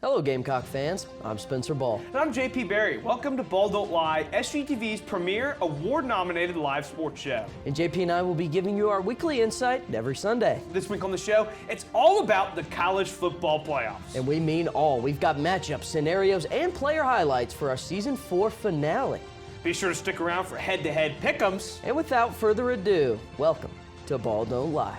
Hello, Gamecock fans. I'm Spencer Ball. And I'm JP Barry. Welcome to Ball Don't Lie, SGTV's premier award-nominated live sports show. And JP and I will be giving you our weekly insight every Sunday. This week on the show, it's all about the college football playoffs. And we mean all. We've got matchups, scenarios, and player highlights for our Season 4 finale. Be sure to stick around for head-to-head pick'ems. And without further ado, welcome to Ball Don't Lie.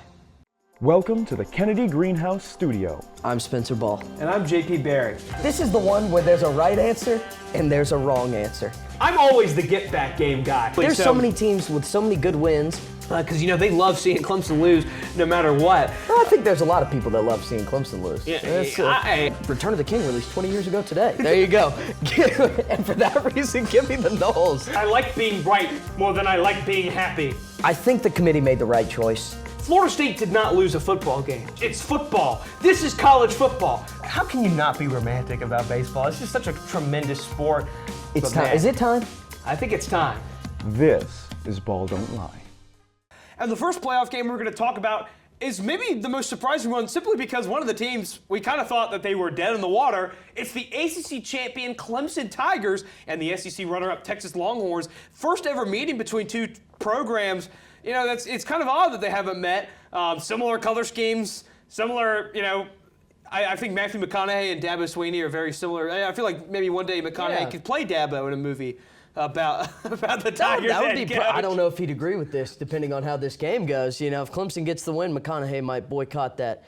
Welcome to the Kennedy Greenhouse Studio. I'm Spencer Ball. And I'm JP Barry. This is the one where there's a right answer and there's a wrong answer. I'm always the get-back game guy. There's so many teams with so many good wins. Because, they love seeing Clemson lose no matter what. Well, I think there's a lot of people that love seeing Clemson lose. Yeah, Return of the King released 20 years ago today. There you go. And for that reason, give me the Noles. I like being right more than I like being happy. I think the committee made the right choice. Florida State did not lose a football game. It's football. This is college football. How can you not be romantic about baseball? It's just such a tremendous sport. It's time. Man, is it time? I think it's time. This is Ball Don't Lie. And the first playoff game we're going to talk about is maybe the most surprising one, simply because one of the teams, we kind of thought that they were dead in the water. It's the ACC champion Clemson Tigers and the SEC runner-up Texas Longhorns. First ever meeting between two programs. It's kind of odd that they haven't met. Similar color schemes, similar, I think Matthew McConaughey and Dabo Swinney are very similar. I feel like maybe one day McConaughey could play Dabo in a movie about the Tigers. That would be. I don't know if he'd agree with this, depending on how this game goes. If Clemson gets the win, McConaughey might boycott that,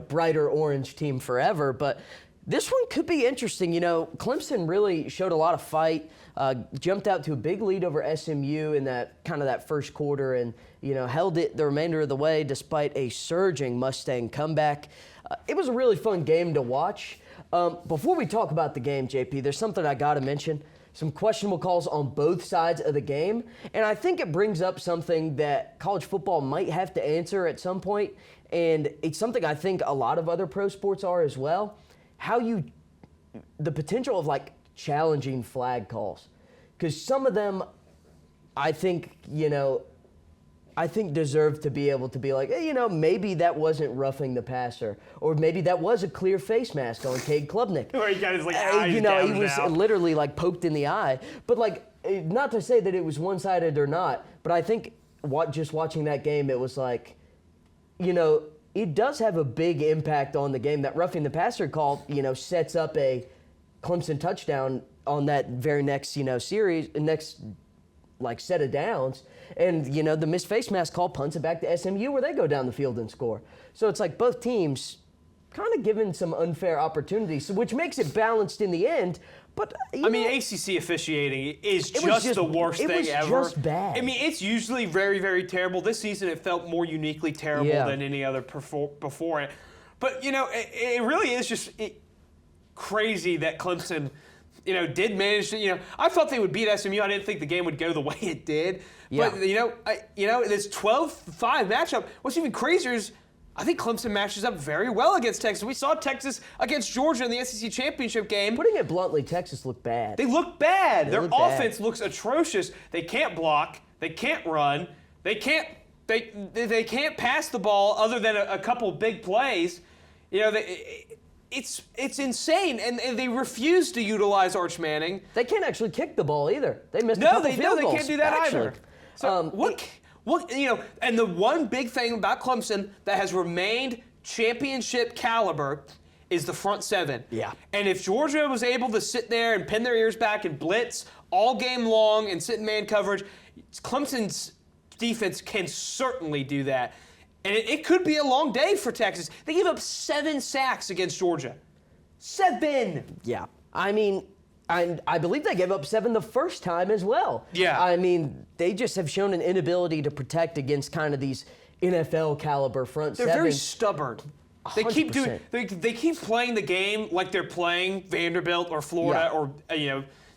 brighter orange team forever. But this one could be interesting. Clemson really showed a lot of fight, jumped out to a big lead over SMU in that first quarter, and held it the remainder of the way despite a surging Mustang comeback. It was a really fun game to watch. Before we talk about the game, JP, there's something I got to mention. Some questionable calls on both sides of the game, and I think it brings up something that college football might have to answer at some point, and it's something I think a lot of other pro sports are as well. The potential of challenging flag calls, because some of them, I think deserve to be able to be like, hey, maybe that wasn't roughing the passer, or maybe that was a clear face mask on Cade Klubnik. Where he got his eyes down he was literally literally poked in the eye. But not to say that it was one-sided or not, but I think just watching that game, it was it does have a big impact on the game. That roughing the passer call, sets up a Clemson touchdown on that very next, set of downs. And, the missed face mask call punts it back to SMU where they go down the field and score. So it's both teams kind of given some unfair opportunities, which makes it balanced in the end. But ACC officiating is just the worst thing ever. It was just bad. It's usually very, very terrible. This season it felt more uniquely terrible than any other before it. But, it really is just crazy that Clemson did manage to, I thought they would beat SMU. I didn't think the game would go the way it did. Yeah. But, this 12-5 matchup, what's even crazier is I think Clemson matches up very well against Texas. We saw Texas against Georgia in the SEC championship game. Putting it bluntly, Texas looked bad. They look bad. Their offense looks atrocious. They can't block. They can't run. They can't pass the ball other than a couple big plays. It's insane, and they refuse to utilize Arch Manning. They can't actually kick the ball either. They missed a couple field goals. They can't do that actually. either. So and the one big thing about Clemson that has remained championship caliber is the front seven. Yeah. And if Georgia was able to sit there and pin their ears back and blitz all game long and sit in man coverage, Clemson's defense can certainly do that. And it could be a long day for Texas. They gave up 7 sacks against Georgia. 7! Yeah. I believe they gave up 7 the first time as well. Yeah. They just have shown an inability to protect against kind of these NFL caliber front They're sevens. very stubborn. They 100%. keep doing. They keep playing the game like they're playing Vanderbilt or Florida or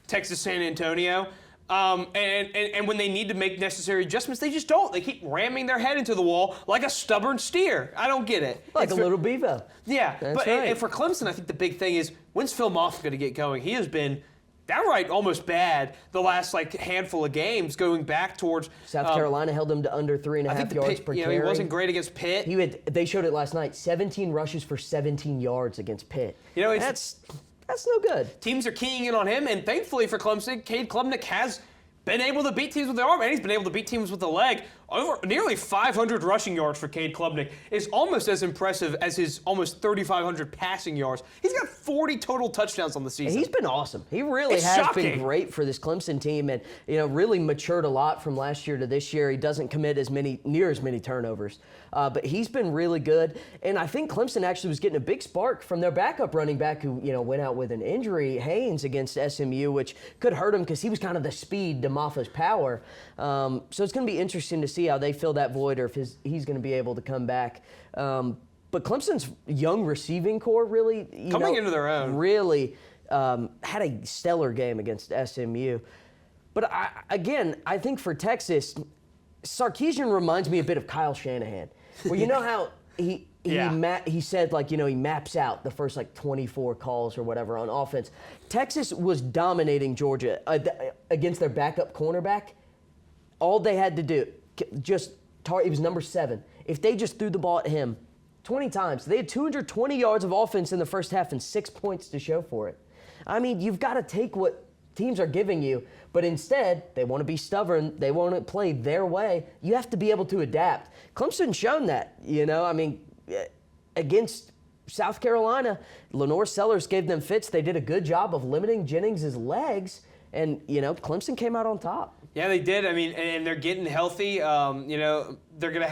Texas San Antonio. And when they need to make necessary adjustments, they just don't. They keep ramming their head into the wall like a stubborn steer. I don't get it. Like a little beaver. Yeah. That's but right. and for Clemson, I think the big thing is, when's Phil Moffitt going to get going? He has been downright almost bad the last handful of games going back towards South Carolina held him to under 3.5 yards per carry. He wasn't great against Pitt. They showed it last night. 17 rushes for 17 yards against Pitt. That's no good. Teams are keying in on him, and thankfully for Clemson, Cade Klubnik has been able to beat teams with the arm, and he's been able to beat teams with the leg. Over nearly 500 rushing yards for Cade Klubnik is almost as impressive as his almost 3,500 passing yards. He's got 40 total touchdowns on the season. And he's been awesome. He really has been great for this Clemson team, and really matured a lot from last year to this year. He doesn't commit near as many turnovers, but he's been really good. And I think Clemson actually was getting a big spark from their backup running back who went out with an injury, Haynes, against SMU, which could hurt him because he was kind of the speed to Maffa's power. So it's going to be interesting to see how they fill that void, or if he's going to be able to come back. But Clemson's young receiving core really coming into their own. Really had a stellar game against SMU. But I think for Texas, Sarkisian reminds me a bit of Kyle Shanahan. Well, you know how he said he maps out the first 24 calls or whatever on offense. Texas was dominating Georgia against their backup cornerback. All they had to do, he was number 7. If they just threw the ball at him 20 times, they had 220 yards of offense in the first half and 6 points to show for it. I mean, you've got to take what teams are giving you, but instead, they want to be stubborn. They want to play their way. You have to be able to adapt. Clemson's shown that, against South Carolina, Lenore Sellers gave them fits. They did a good job of limiting Jennings' legs, and, Clemson came out on top. Yeah, they did. I mean, and they're getting healthy. They're gonna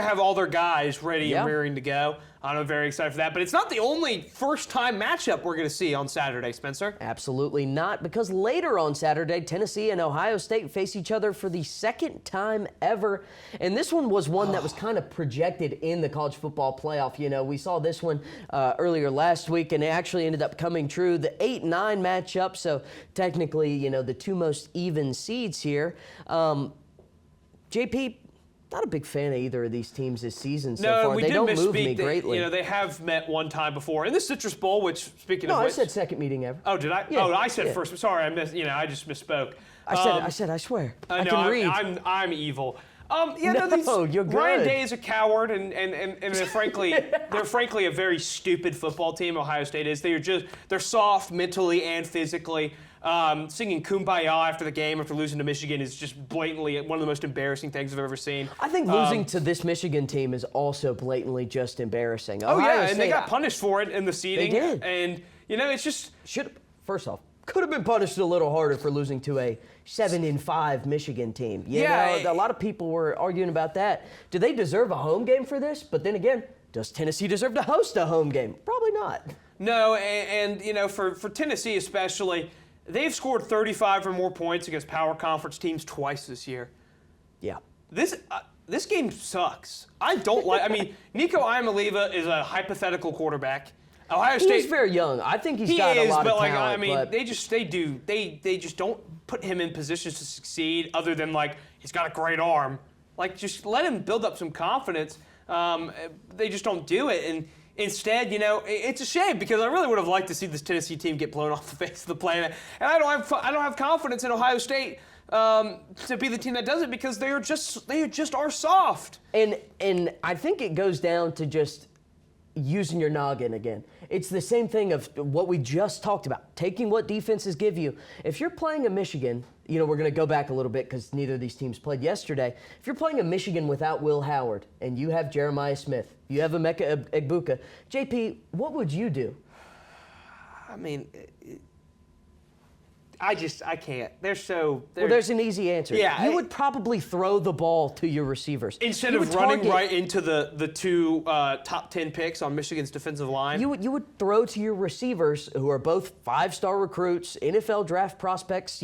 have all their guys ready and rearing to go. I'm very excited for that. But it's not the only first-time matchup we're going to see on Saturday, Spencer. Absolutely not, because later on Saturday, Tennessee and Ohio State face each other for the second time ever. And this one was one that was kind of projected in the college football playoff. We saw this one earlier last week, and it actually ended up coming true. The 8-9 matchup, so technically, the two most even seeds here. JP, not a big fan of either of these teams this season so far. We they did don't misspeak move me greatly. They have met one time before in the Citrus Bowl, which, speaking of which... I said second meeting ever. Oh, did I? Yeah, I said first. Sorry, I just misspoke. I said, I swear. I can read. I'm evil. You're good. Ryan Day is a coward, and they're frankly a very stupid football team. Ohio State is. They're soft mentally and physically. Singing Kumbaya after the game after losing to Michigan is just blatantly one of the most embarrassing things I've ever seen. I think losing to this Michigan team is also blatantly just embarrassing. And they got punished for it in the seeding. They did. And, it's just... First off, could have been punished a little harder for losing to a 7-5 Michigan team. A lot of people were arguing about that. Do they deserve a home game for this? But then again, does Tennessee deserve to host a home game? Probably not. No, and for Tennessee especially... They've scored 35 or more points against power conference teams twice this year. Yeah. This game sucks. Nico Iamaleava is a hypothetical quarterback. Ohio State. He's very young. I think he's got a lot of talent. They just don't put him in positions to succeed other than he's got a great arm. Just let him build up some confidence. They just don't do it. And instead, it's a shame because I really would have liked to see this Tennessee team get blown off the face of the planet. And I don't have confidence in Ohio State to be the team that does it because they just are soft. And I think it goes down to just using your noggin again. It's the same thing of what we just talked about, taking what defenses give you. If you're playing a Michigan, we're going to go back a little bit because neither of these teams played yesterday. If you're playing a Michigan without Will Howard and you have Jeremiah Smith, you have Emeka Egbuka, JP, what would you do? I can't. There's an easy answer. Yeah, you would probably throw the ball to your receivers. Instead of running right into the two top 10 picks on Michigan's defensive line. You would throw to your receivers, who are both 5-star recruits, NFL draft prospects,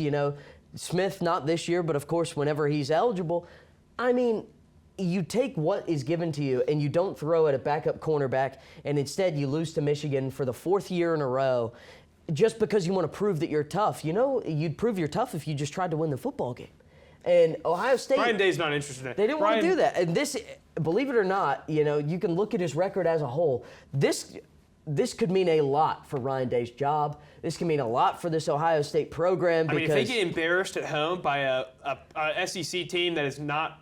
Smith not this year, but of course whenever he's eligible. You take what is given to you and you don't throw at a backup cornerback, and instead you lose to Michigan for the 4th year in a row just because you want to prove that you're tough. You'd prove you're tough if you just tried to win the football game. And Ohio State... Ryan Day's not interested in it. They didn't want to do that. And this, believe it or not, you can look at his record as a whole. this could mean a lot for Ryan Day's job. This can mean a lot for this Ohio State program. I mean, if they get embarrassed at home by a SEC team that is not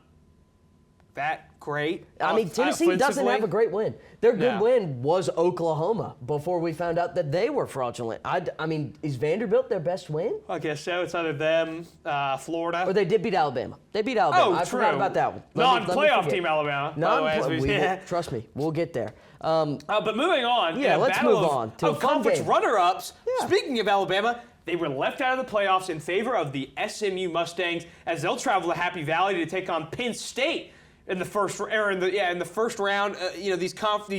that great. I mean, Tennessee doesn't have a great win. Their good win was Oklahoma before we found out that they were fraudulent. I mean, is Vanderbilt their best win? I guess so. It's either them, Florida. Or they did beat Alabama. They beat Alabama. I true. forgot about that one. Non-playoff team Alabama. Trust me, we'll get there. But moving on. Yeah, let's move on to a fun conference game. runner-ups. Yeah. Speaking of Alabama, they were left out of the playoffs in favor of the SMU Mustangs as they'll travel to Happy Valley to take on Penn State in the first round. These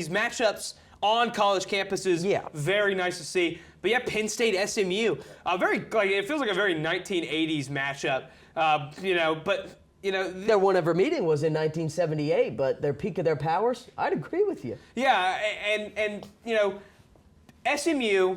matchups on college campuses. Yeah. Very nice to see. But yeah, Penn State SMU. It feels like a very 1980s matchup. Their one ever meeting was in 1978, but their peak of their powers, I'd agree with you. Yeah, and SMU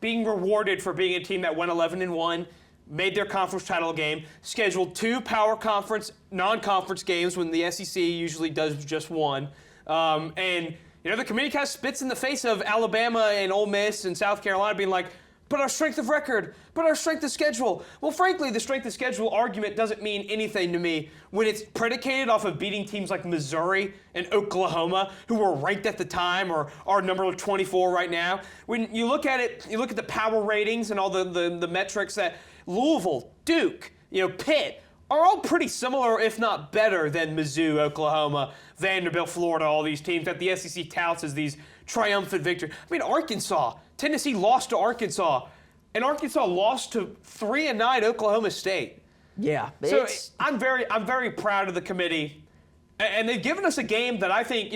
being rewarded for being a team that went 11-1, made their conference title game, scheduled 2 power conference, non-conference games when the SEC usually does just one. The committee kind of spits in the face of Alabama and Ole Miss and South Carolina being like, but our strength of record, but our strength of schedule. Well, frankly, the strength of schedule argument doesn't mean anything to me when it's predicated off of beating teams like Missouri and Oklahoma, who were ranked at the time or are number 24 right now. When you look at it, you look at the power ratings and all the metrics that Louisville, Duke, Pitt are all pretty similar, if not better, than Mizzou, Oklahoma, Vanderbilt, Florida, all these teams that the SEC touts as these triumphant victories. I mean, Arkansas. Tennessee lost to Arkansas, and Arkansas lost to 3-9 Oklahoma State. Yeah. So I'm very proud of the committee, and they've given us a game that I think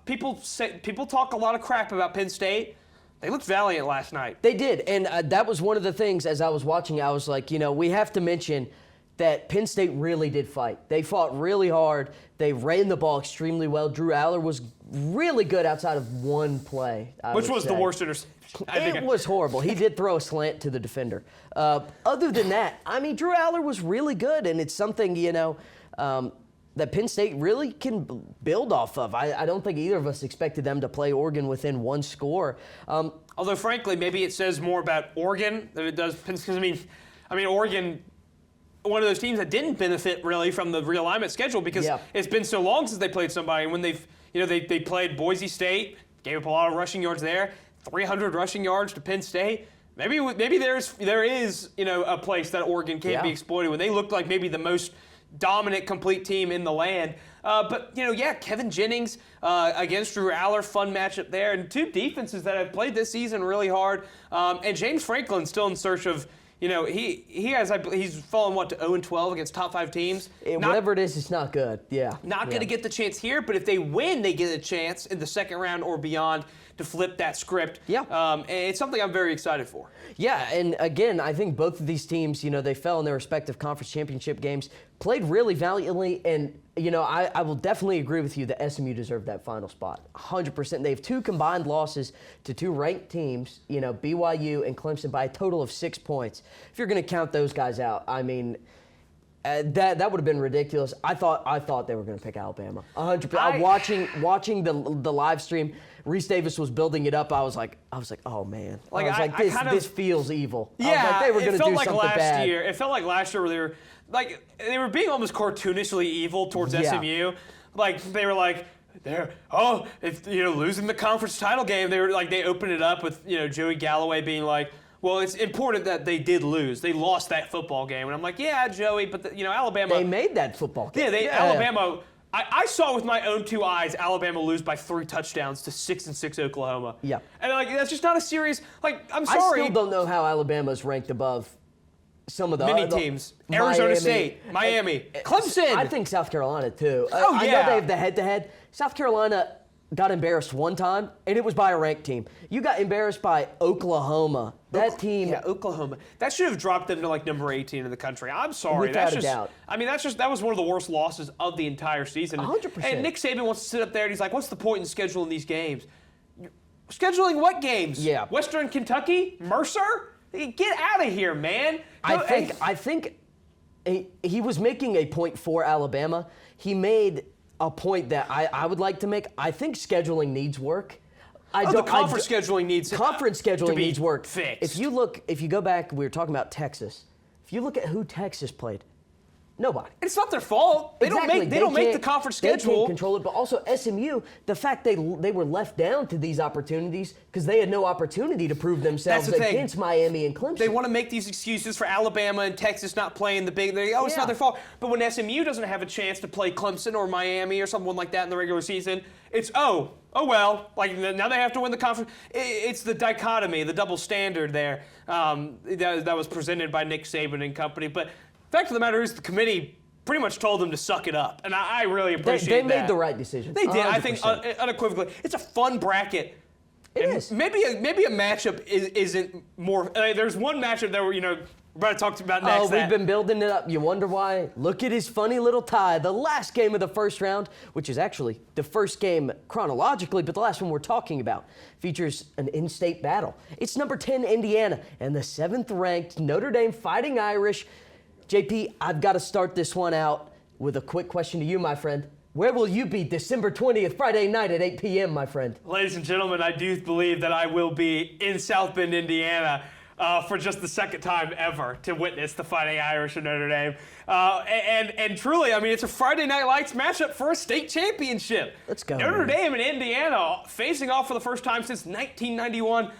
people talk a lot of crap about Penn State. They looked valiant last night. They did, and that was one of the things as I was watching. I was like, we have to mention that Penn State really did fight. They fought really hard. They ran the ball extremely well. Drew Aller was really good outside of one play. Which was the worst interception. It was horrible. He did throw a slant to the defender. Other than that, I mean, Drew Aller was really good, and it's something, that Penn State really can build off of. I don't think either of us expected them to play Oregon within one score. Although, frankly, maybe it says more about Oregon than it does Penn State. Because, I mean, Oregon, one of those teams that didn't benefit really from the realignment schedule because it's been so long since they played somebody. And when they played Boise State, gave up a lot of rushing yards there, 300 rushing yards to Penn State. Maybe there is a place that Oregon can be exploited when they looked like maybe the most dominant, complete team in the land. Kevin Jennings against Drew Aller, fun matchup there, and 2 defenses that have played this season really hard. And James Franklin still in search of. He's fallen to 0-12 against top 5 teams. Whatever it is, it's not good. Yeah. Not going to get the chance here, but if they win, they get a chance in the second round or beyond to flip that script. Yeah. And it's something I'm very excited for. Yeah, and again, I think both of these teams, they fell in their respective conference championship games, played really valiantly, and I will definitely agree with you that SMU deserved that final spot, 100%. They have 2 combined losses to 2 ranked teams, BYU and Clemson, by a total of 6 points. If you're going to count those guys out, I mean, that would have been ridiculous. I thought they were going to pick Alabama, 100%. Watching the live stream, Reese Davis was building it up. I was like, oh man, this feels evil. Yeah, they were going to do something bad. It felt like last year where they were being almost cartoonishly evil towards SMU. Like they were like, losing the conference title game. They were like, they opened it up with Joey Galloway being like, well, it's important that they did lose. They lost that football game, and I'm like, yeah, Joey, but Alabama. They made that football game. Alabama. I saw with my own 2 eyes Alabama lose by 3 touchdowns to 6-6 Oklahoma. Yeah. And that's just not a serious. I'm sorry. I still don't know how Alabama's ranked above some of the many teams. Arizona State, Miami, Clemson. I think South Carolina too. I know they have the head-to-head. South Carolina got embarrassed one time, and it was by a ranked team. You got embarrassed by Oklahoma. That team. Yeah, Oklahoma. That should have dropped them to number 18 in the country. I'm sorry. Without a doubt. I mean, that was one of the worst losses of the entire season. 100%. And Nick Saban wants to sit up there and he's like, what's the point in scheduling these games? Scheduling what games? Yeah. Western Kentucky? Mercer? Get out of here, man. I think he was making a point for Alabama. He made a point that I would like to make. I think scheduling needs work. The conference scheduling needs work. Fixed. If you go back, we were talking about Texas. If you look at who Texas played, nobody. It's not their fault. They don't make the conference schedule. They can't control it, but also SMU, the fact they were left down to these opportunities because they had no opportunity to prove themselves against Miami and Clemson. They want to make these excuses for Alabama and Texas not playing the big. It's not their fault. But when SMU doesn't have a chance to play Clemson or Miami or someone like that in the regular season, it's oh well. Like now they have to win the conference. It's the dichotomy, the double standard there that was presented by Nick Saban and company. But fact of the matter is, the committee pretty much told them to suck it up, and I really appreciate that. They made the right decision. They did. 100%. I think unequivocally, it's a fun bracket. It is. Maybe a matchup isn't more. There's one matchup that we're about to talk about next. We've been building it up. You wonder why? Look at his funny little tie. The last game of the first round, which is actually the first game chronologically, but the last one we're talking about, features an in-state battle. It's number 10 Indiana and the 7th-ranked Notre Dame Fighting Irish. JP, I've got to start this one out with a quick question to you, my friend. Where will you be December 20th, Friday night at 8 p.m., my friend? Ladies and gentlemen, I do believe that I will be in South Bend, Indiana, for just the second time ever to witness the Fighting Irish of Notre Dame. And truly, I mean, it's a Friday Night Lights matchup for a state championship. Let's go. Notre Dame and Indiana facing off for the first time since 1991.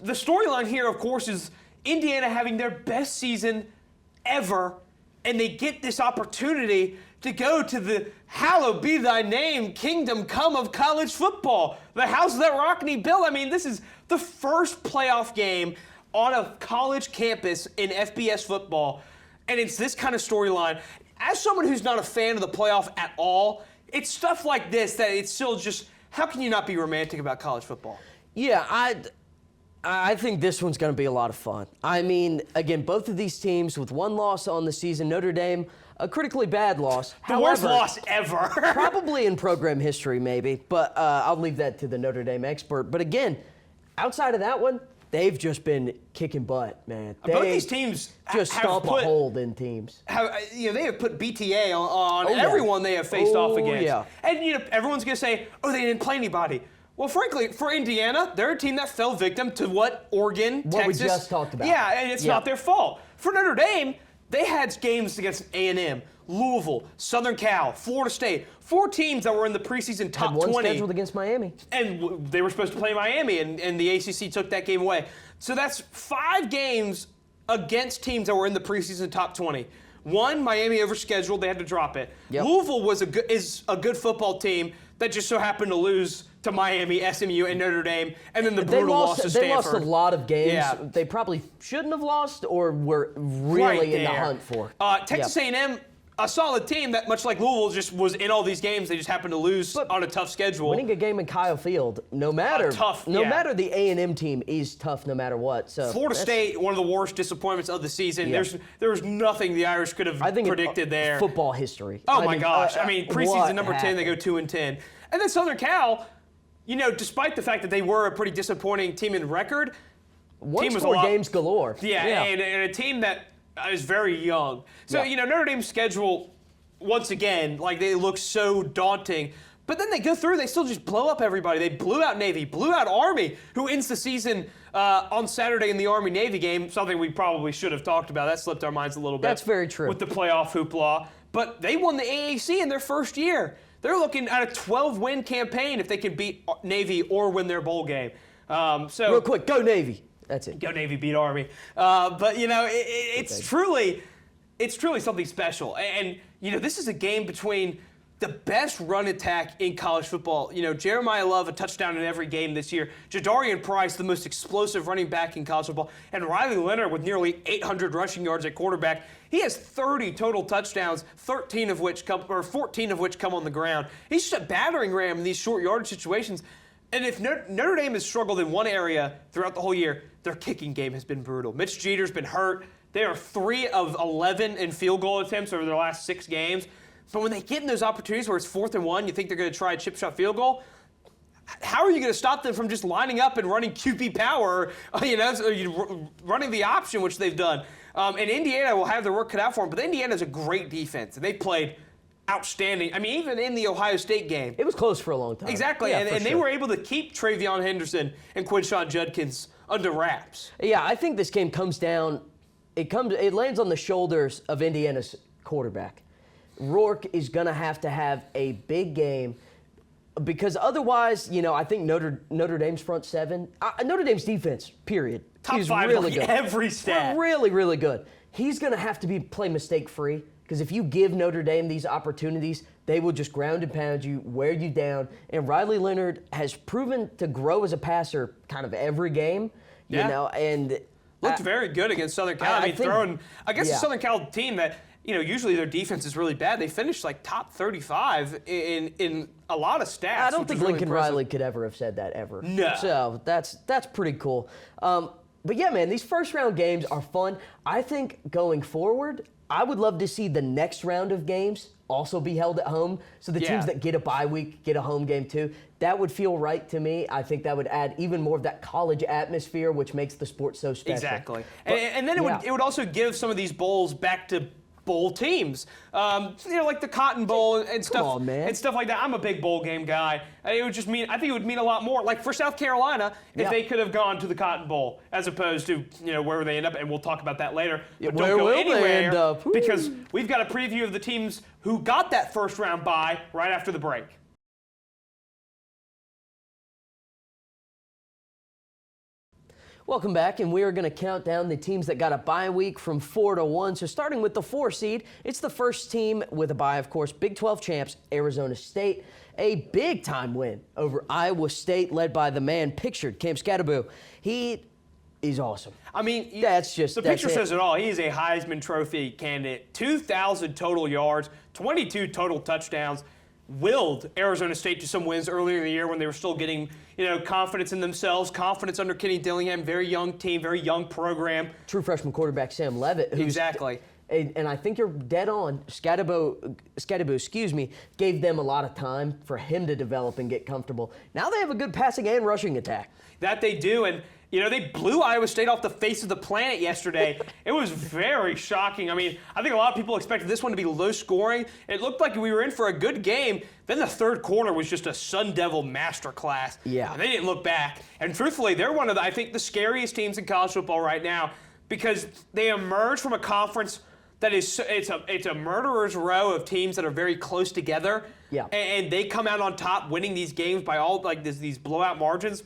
The storyline here, of course, is Indiana having their best season ever, and they get this opportunity to go to the hallowed be thy name kingdom come of college football, the house that Rockne built. I mean, this is the first playoff game on a college campus in FBS football, and it's this kind of storyline. As someone who's not a fan of the playoff at all, it's stuff like this that it's still just, how can you not be romantic about college football? Yeah, I think this one's going to be a lot of fun. I mean, again, both of these teams with one loss on the season. Notre Dame, a critically bad loss. The worst loss ever. Probably in program history, maybe, but I'll leave that to the Notre Dame expert. But again, outside of that one, they've just been kicking butt, man. Both these teams just stomp a hold in teams. They have put BTA on everyone they have faced off against. Yeah. And everyone's going to say, they didn't play anybody. Well, frankly, for Indiana, they're a team that fell victim to Oregon, Texas. What we just talked about. Yeah, and it's not their fault. For Notre Dame, they had games against A&M, Louisville, Southern Cal, Florida State, 4 teams that were in the preseason top 20. Had one scheduled against Miami. And they were supposed to play Miami, and the ACC took that game away. So that's 5 games against teams that were in the preseason top 20. One, Miami overscheduled, they had to drop it. Yep. Louisville is a good football team that just so happened to lose to Miami, SMU, and Notre Dame, and then the brutal loss to Stanford. They lost a lot of games Yeah. they probably shouldn't have lost or were really in the hunt for. Texas A&M, a solid team that, much like Louisville, just was in all these games. They just happened to lose on a tough schedule. Winning a game in Kyle Field, no matter the A&M team, is tough no matter what. So Florida State, one of the worst disappointments of the season. Yeah. There was nothing the Irish could have predicted there. Football history. Oh my gosh! Preseason number 10, they go 2-10, and then Southern Cal. Despite the fact that they were a pretty disappointing team in record, One-score games galore. Yeah, and a team that is very young. So, Notre Dame's schedule, once again, they look so daunting. But then they go through, they still just blow up everybody. They blew out Navy, blew out Army, who ends the season on Saturday in the Army-Navy game, something we probably should have talked about. That slipped our minds a little bit. That's very true. With the playoff hoopla. But they won the AAC in their first year. They're looking at a 12-win campaign if they can beat Navy or win their bowl game. Real quick, go Navy. That's it. Go Navy, beat Army. But it's truly something special. And this is a game between the best run attack in college football. Jeremiah Love, a touchdown in every game this year. Jadarian Price, the most explosive running back in college football. And Riley Leonard with nearly 800 rushing yards at quarterback. He has 30 total touchdowns, 14 of which come on the ground. He's just a battering ram in these short yardage situations. And if Notre Dame has struggled in one area throughout the whole year, their kicking game has been brutal. Mitch Jeter's been hurt. They are 3 of 11 in field goal attempts over their last 6 games. But when they get in those opportunities where it's 4th and 1, you think they're going to try a chip shot field goal? How are you going to stop them from just lining up and running QB power, running the option, which they've done? And Indiana will have their work cut out for them, but Indiana's a great defense. And they played outstanding. I mean, even in the Ohio State game. It was close for a long time. Exactly, Yeah, and they were able to keep Travion Henderson and Quinshon Judkins under wraps. Yeah, I think this game comes down. It lands on the shoulders of Indiana's quarterback. Rourke is going to have a big game because otherwise, I think Notre Dame's front seven, Notre Dame's defense, period, Top is 5 really good. Every stat. Really, really good. He's going to have to play mistake-free because if you give Notre Dame these opportunities, they will just ground and pound you, wear you down. And Riley Leonard has proven to grow as a passer kind of every game, and looked very good against Southern Cal. I mean, throwing against a Southern Cal team that, usually their defense is really bad. They finished like top 35 in a lot of stats. I don't think Lincoln really Riley could ever have said that ever. No. So that's pretty cool. But yeah, man, these first round games are fun. I think going forward, I would love to see the next round of games also be held at home. So the teams that get a bye week get a home game too. That would feel right to me. I think that would add even more of that college atmosphere, which makes the sport so special. Exactly. And then it would also give some of these bowls back to bowl teams, like the Cotton Bowl and stuff, and stuff like that. I'm a big bowl game guy. It would just mean, I think it would mean a lot more. Like for South Carolina, if they could have gone to the Cotton Bowl as opposed to where they end up, and we'll talk about that later. But don't go anywhere because we've got a preview of the teams who got that first round bye right after the break. Welcome back, and we are going to count down the teams that got a bye week from 4 to 1. So starting with the 4 seed, it's the first team with a bye, of course, Big 12 champs, Arizona State. A big-time win over Iowa State, led by the man pictured, Cam Skattebo. He is awesome. I mean, that's just the picture says it all. He is a Heisman Trophy candidate. 2,000 total yards, 22 total touchdowns. Willed Arizona State to some wins earlier in the year when they were still getting, confidence in themselves, confidence under Kenny Dillingham. Very young team, very young program. True freshman quarterback Sam Levitt. Exactly. And I think you're dead on. Skattebo, gave them a lot of time for him to develop and get comfortable. Now they have a good passing and rushing attack. That they do, and they blew Iowa State off the face of the planet yesterday. It was very shocking. I mean, I think a lot of people expected this one to be low scoring. It looked like we were in for a good game. Then the third quarter was just a Sun Devil masterclass. Yeah. And they didn't look back. And truthfully, they're one of I think the scariest teams in college football right now because they emerge from a conference that is it's a murderer's row of teams that are very close together. Yeah. And they come out on top winning these games by all these blowout margins.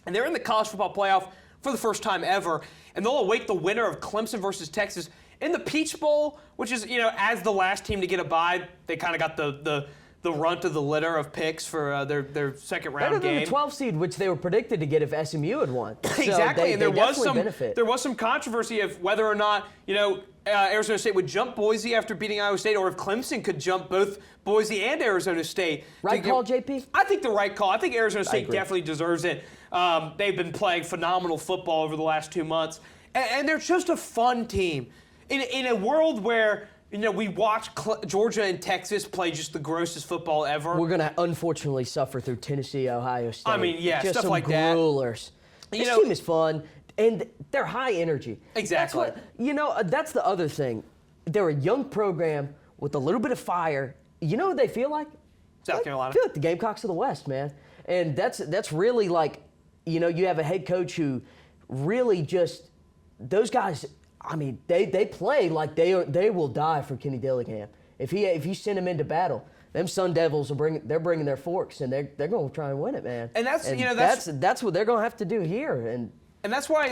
And they're in the college football playoff for the first time ever. And they'll await the winner of Clemson versus Texas in the Peach Bowl, which is, as the last team to get a bye, they kind of got the runt of the litter of picks for their second round game. Better than the 12 seed, which they were predicted to get if SMU had won. Exactly, and there was some benefit. Controversy of whether or not, Arizona State would jump Boise after beating Iowa State, or if Clemson could jump both Boise and Arizona State. Right call, JP? I think the right call. I think Arizona State definitely deserves it. They've been playing phenomenal football over the last 2 months, and they're just a fun team. In a world where we watch Georgia and Texas play just the grossest football ever. We're going to unfortunately suffer through Tennessee, Ohio State. I mean, yeah, just stuff some like gruelers. that. This team is fun, and they're high energy. Exactly. That's the other thing. They're a young program with a little bit of fire. You know what they feel like? South Carolina. I feel like the Gamecocks of the West, man. And that's really like, you have a head coach who really just, those guys, I mean, they play like they will die for Kenny Dillingham. If you send them into battle, them Sun Devils they're bringing their forks and they're going to try and win it, man. And that's what they're going to have to do here. And that's why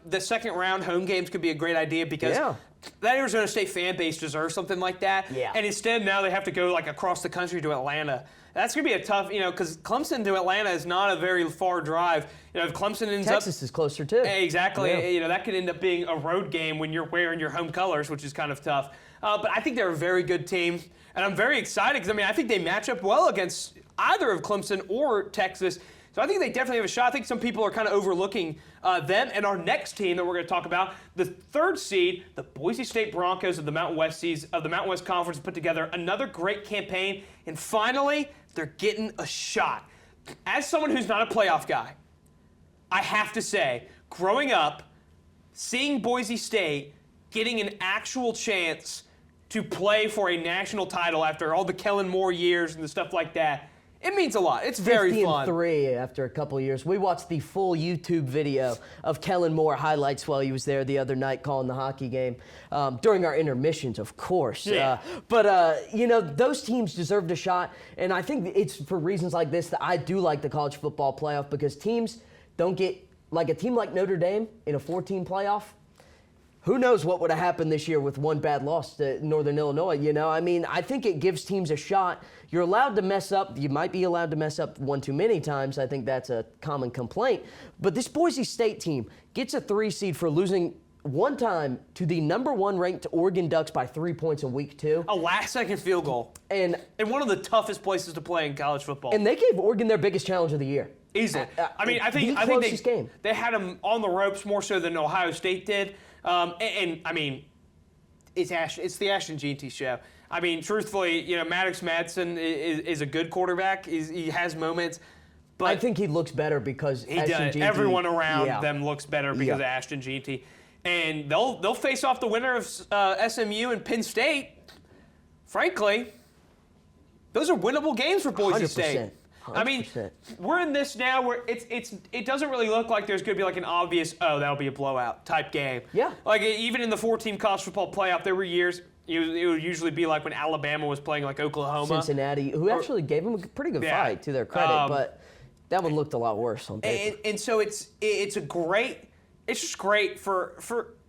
the second round home games could be a great idea because that Arizona State fan base deserves something like that. Yeah. And instead now they have to go across the country to Atlanta. That's going to be a tough, because Clemson to Atlanta is not a very far drive. If Clemson ends Texas is closer too. Exactly. Yeah. That could end up being a road game when you're wearing your home colors, which is kind of tough. But I think they're a very good team, and I'm very excited because I think they match up well against either of Clemson or Texas. So I think they definitely have a shot. I think some people are kind of overlooking them. And our next team that we're going to talk about, the third seed, the Boise State Broncos of the Mountain West Conference, put together another great campaign. And finally, they're getting a shot. As someone who's not a playoff guy, I have to say, growing up, seeing Boise State getting an actual chance to play for a national title after all the Kellen Moore years and the stuff like that. It means a lot. It's very fun. 50-3 after a couple of years. We watched the full YouTube video of Kellen Moore highlights while he was there the other night calling the hockey game, during our intermissions, of course. Yeah. You know, those teams deserved a shot, and I think it's for reasons like this that I do like the college football playoff, because teams don't get, like a team like Notre Dame in a 14 playoff, who knows what would have happened this year with one bad loss to Northern Illinois, you know? I mean, I think it gives teams a shot. You're allowed to mess up. You might be allowed to mess up one too many times. I think that's a common complaint. But this Boise State team gets a 3 seed for losing one time to the #1 ranked Oregon Ducks by 3 points in week 2. A last-second field goal. And in one of the toughest places to play in college football. And they gave Oregon their biggest challenge of the year. Easily. I mean, I think they had them on the ropes more so than Ohio State did. I mean, it's the Ashton Jeanty show. I mean, truthfully, you know, Maddox Madsen is a good quarterback. He has moments, but I think he looks better because he does. Everyone around them looks better because of Ashton Jeanty, and they'll face off the winner of SMU and Penn State. Frankly, those are winnable games for Boise 100%. State. 100%. I mean, we're in this now where it doesn't really look like there's going to be like an obvious, oh, that'll be a blowout type game. Yeah. Like even in the 4-team college football playoff, there were years it would usually be like when Alabama was playing like Oklahoma. Cincinnati, who actually gave them a pretty good fight to their credit, but that one looked a lot worse on paper. And so it's just great for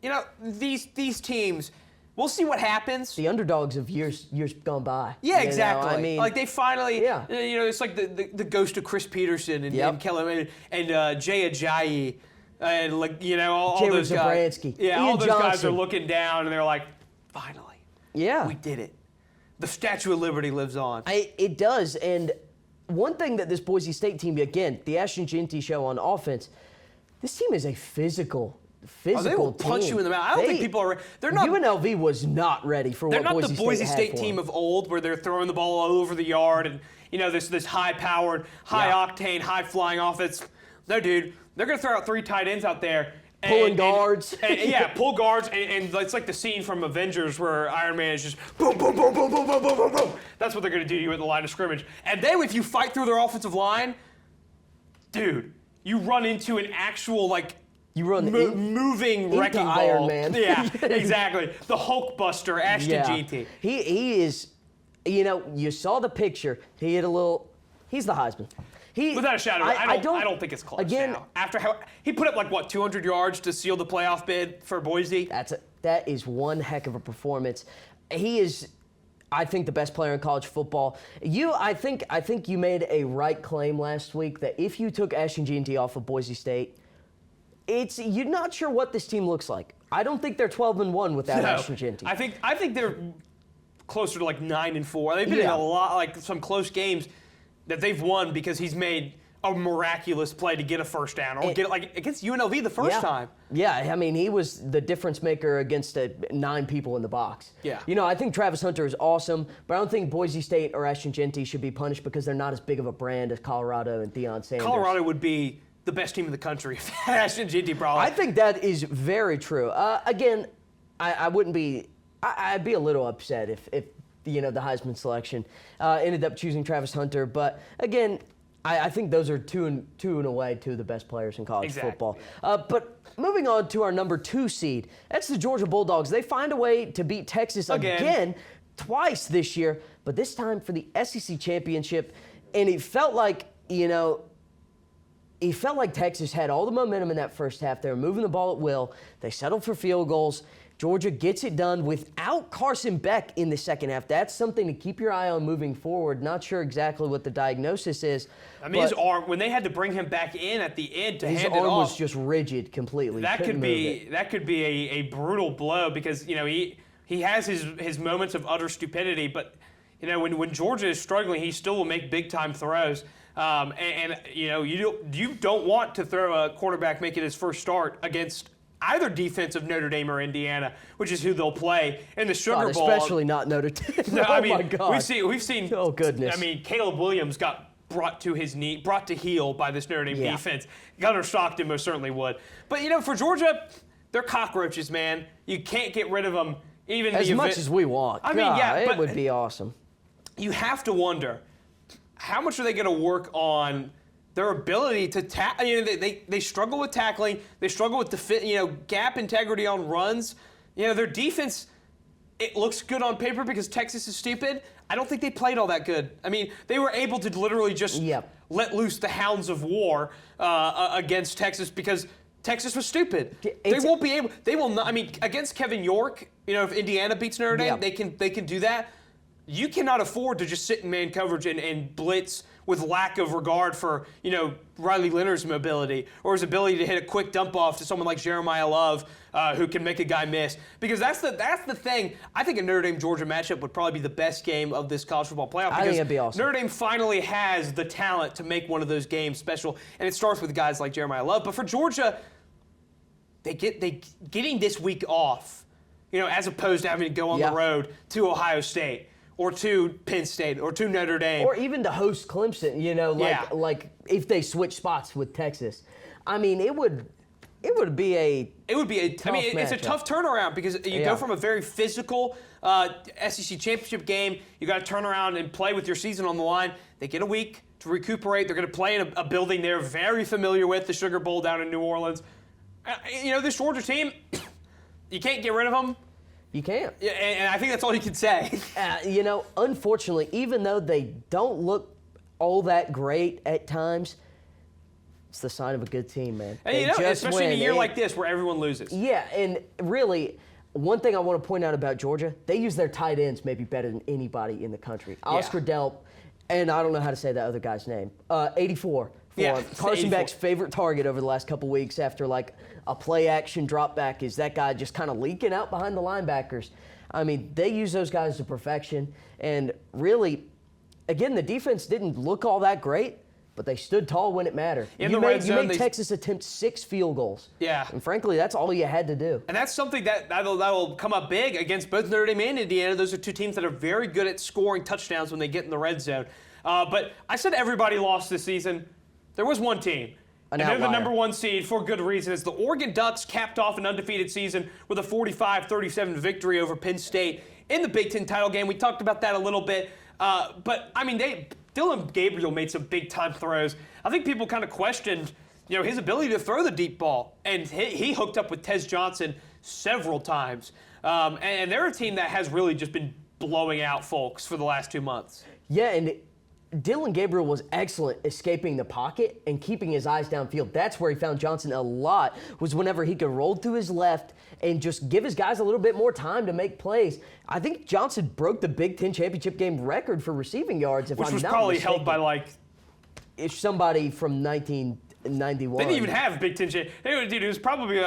you know, these teams. We'll see what happens. The underdogs of years gone by. Yeah, exactly. I mean, like they finally, you know, it's like the ghost of Chris Peterson and Kellen and Jay Ajayi and like, you know, all those guys. Yeah, Ian all those Johnson. guys are looking down and they're like, finally, we did it. The Statue of Liberty lives on. It does, and one thing that this Boise State team, again, the Ashton Jeanty show on offense, this team is a physical they will team. punch you in the mouth. I don't think people are. They're not. UNLV was not ready for what Boise State had. They're not the Boise State team of old, where they're throwing the ball all over the yard and you know this high-powered, high-octane, high-flying offense. No, dude, they're going to throw out 3 tight ends out there. Pulling guards. Pull guards, and it's like the scene from Avengers where Iron Man is just boom, boom, boom, boom, boom, boom, boom, boom, boom. That's what they're going to do to you at the line of scrimmage. And then if you fight through their offensive line, dude, you run into an actual like. You run moving wrecking ball. Iron Man. Yeah, exactly. The Hulk Buster, Ashton Jeanty. He is, you know, you saw the picture. He hit a little. He's the Heisman. Without a shadow, I don't think it's close. Again, now. After how he put up like what 200 yards to seal the playoff bid for Boise. That is one heck of a performance. He is, I think, the best player in college football. I think you made a right claim last week that if you took Ashton Jeanty off of Boise State, you're not sure what this team looks like. I don't think they're 12-1 without Ashton Jeanty. I think they're closer to like 9-4. They've been in a lot, like some close games that they've won because he's made a miraculous play to get a first down or get it like against UNLV the first time. Yeah, I mean, he was the difference maker against 9 people in the box. Yeah. You know, I think Travis Hunter is awesome, but I don't think Boise State or Ashton Jeanty should be punished because they're not as big of a brand as Colorado and Deion Sanders. Colorado would be the best team in the country if Ashton Jeanty probably. I think that is very true. Again, I wouldn't be. I'd be a little upset if you know the Heisman selection ended up choosing Travis Hunter. But again, I think those are two and away two of the best players in college football. But moving on to our number 2 seed, that's the Georgia Bulldogs. They find a way to beat Texas again twice this year, but this time for the SEC championship. And it felt like, you know, it felt like Texas had all the momentum in that first half. They were moving the ball at will. They settled for field goals. Georgia gets it done without Carson Beck in the second half. That's something to keep your eye on moving forward. Not sure exactly what the diagnosis is. I mean, his arm, when they had to bring him back in at the end to hand it off. His arm was just rigid completely. That could be a brutal blow because, you know, he has his moments of utter stupidity, but, you know, when Georgia is struggling, he still will make big-time throws. And you know, you don't want to throw a quarterback making his first start against either defense of Notre Dame or Indiana, which is who they'll play in the Sugar Bowl. Especially not Notre Dame. No, oh my God. We've seen. Oh goodness. I mean, Caleb Williams got brought to heel by this Notre Dame defense. Gunnar Stockton most certainly would. But you know, for Georgia, they're cockroaches, man. You can't get rid of them even as much as we want. I mean, yeah, it but would be awesome. you have to wonder how much are they going to work on their ability to tackle. They struggle with tackling. They struggle with gap integrity on runs. Their defense, it looks good on paper because Texas is stupid. I don't think they played all that good. I mean, they were able to literally just let loose the hounds of war against Texas because Texas was stupid. They won't be able. They will not. I mean, against Kevin York, if Indiana beats Notre Dame, they can do that. You cannot afford to just sit in man coverage and blitz with lack of regard for, Riley Leonard's mobility or his ability to hit a quick dump off to someone like Jeremiah Love who can make a guy miss. Because that's the thing. I think a Notre Dame-Georgia matchup would probably be the best game of this college football playoff. I think it'd be awesome. Notre Dame finally has the talent to make one of those games special, and it starts with guys like Jeremiah Love. But for Georgia, getting this week off, as opposed to having to go on the road to Ohio State, or to Penn State, or to Notre Dame. Or even to host Clemson, like if they switch spots with Texas. I mean, it would be a tough matchup. It's a tough turnaround because you go from a very physical SEC championship game. You got to turn around and play with your season on the line. They get a week to recuperate. They're going to play in a building they're very familiar with, the Sugar Bowl down in New Orleans. This Georgia team, you can't get rid of them. You can't. Yeah, and I think that's all you can say. Unfortunately, even though they don't look all that great at times, it's the sign of a good team, man. And especially in a year like this where everyone loses. Yeah, and really, one thing I want to point out about Georgia, they use their tight ends maybe better than anybody in the country. Oscar Delp, and I don't know how to say that other guy's name, 84. Carson Beck's favorite target over the last couple weeks after a play-action drop back is that guy just kind of leaking out behind the linebackers. I mean, they use those guys to perfection. And really, again, the defense didn't look all that great, but they stood tall when it mattered. You made Texas attempt 6 field goals. Yeah. And frankly, that's all you had to do. And that's something that'll come up big against both Notre Dame and Indiana. Those are two teams that are very good at scoring touchdowns when they get in the red zone. But I said everybody lost this season. There was one team, and they're the number 1 seed for good reason. As the Oregon Ducks capped off an undefeated season with a 45-37 victory over Penn State in the Big Ten title game. We talked about that a little bit. But, I mean, Dylan Gabriel made some big-time throws. I think people kind of questioned, his ability to throw the deep ball. And he hooked up with Tez Johnson several times. And they're a team that has really just been blowing out folks for the last 2 months. Yeah, and Dylan Gabriel was excellent escaping the pocket and keeping his eyes downfield. That's where he found Johnson a lot, was whenever he could roll to his left and just give his guys a little bit more time to make plays. I think Johnson broke the Big Ten championship game record for receiving yards, if I'm not mistaken. Which was probably held by, It's somebody from 1991. They didn't even have Big Ten championship. Dude, it was probably,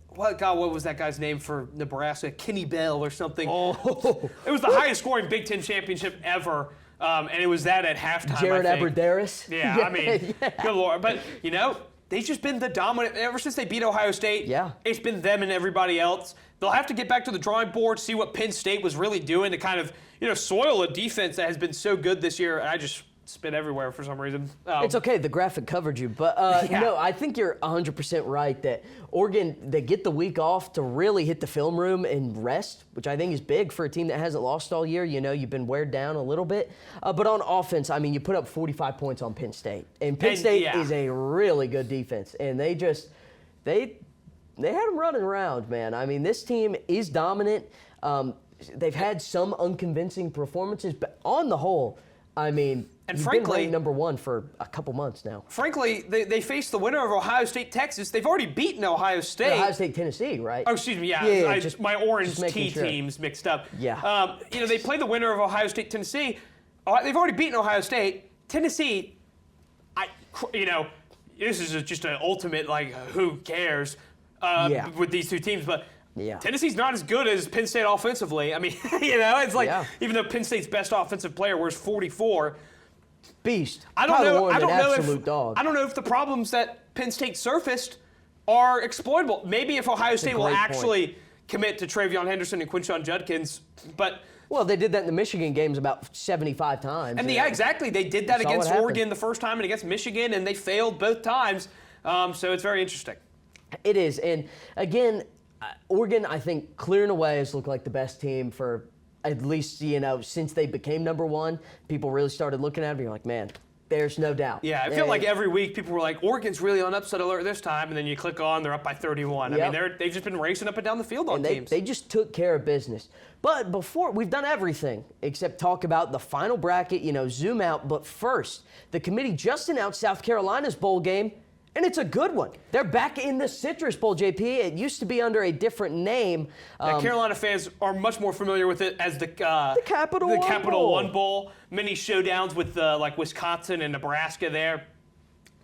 what was that guy's name for Nebraska? Kenny Bell or something. Oh. It was the highest scoring Big Ten championship ever. And it was that at halftime, Jared Abbrederis. Yeah, I mean, good Lord. But, they've just been the dominant, ever since they beat Ohio State. Yeah. It's been them and everybody else. They'll have to get back to the drawing board, see what Penn State was really doing to kind of, soil a defense that has been so good this year. And I just spit everywhere for some reason. It's okay. The graphic covered you. But, no, I think you're 100% right that Oregon, they get the week off to really hit the film room and rest, which I think is big for a team that hasn't lost all year. You've been weared down a little bit. But on offense, I mean, you put up 45 points on Penn State. And Penn State is a really good defense. And they had them running around, man. I mean, this team is dominant. They've had some unconvincing performances, but on the whole, I mean, and you've frankly, been ranked number 1 for a couple months now. Frankly, they faced the winner of Ohio State, Texas. They've already beaten Ohio State. Ohio State, Tennessee, right? Oh, excuse me. Yeah, my orange T sure. teams mixed up. Yeah. They play the winner of Ohio State, Tennessee. They've already beaten Ohio State. Tennessee, this is just an ultimate who cares with these two teams, but. Yeah. Tennessee's not as good as Penn State offensively. I mean, it's like even though Penn State's best offensive player wears 44. Beast. I don't know if the problems that Penn State surfaced are exploitable. Maybe if Ohio State will actually commit to Travion Henderson and Quinshon Judkins, but. Well, they did that in the Michigan games about 75 times. And exactly. They did that against Oregon the first time and against Michigan, and they failed both times. So it's very interesting. It is. And again, Oregon, I think, clearing away has looked like the best team for at least, since they became number one. People really started looking at them. You're like, man, there's no doubt. Yeah, I feel like every week people were like, Oregon's really on upset alert this time, and then you click on, they're up by 31. Yep. I mean, they've just been racing up and down the field on teams. They just took care of business. But before, we've done everything except talk about the final bracket, zoom out. But first, the committee just announced South Carolina's bowl game, and it's a good one. They're back in the Citrus Bowl, JP. It used to be under a different name. Carolina fans are much more familiar with it as the Capital One Bowl. Many showdowns with like Wisconsin and Nebraska there.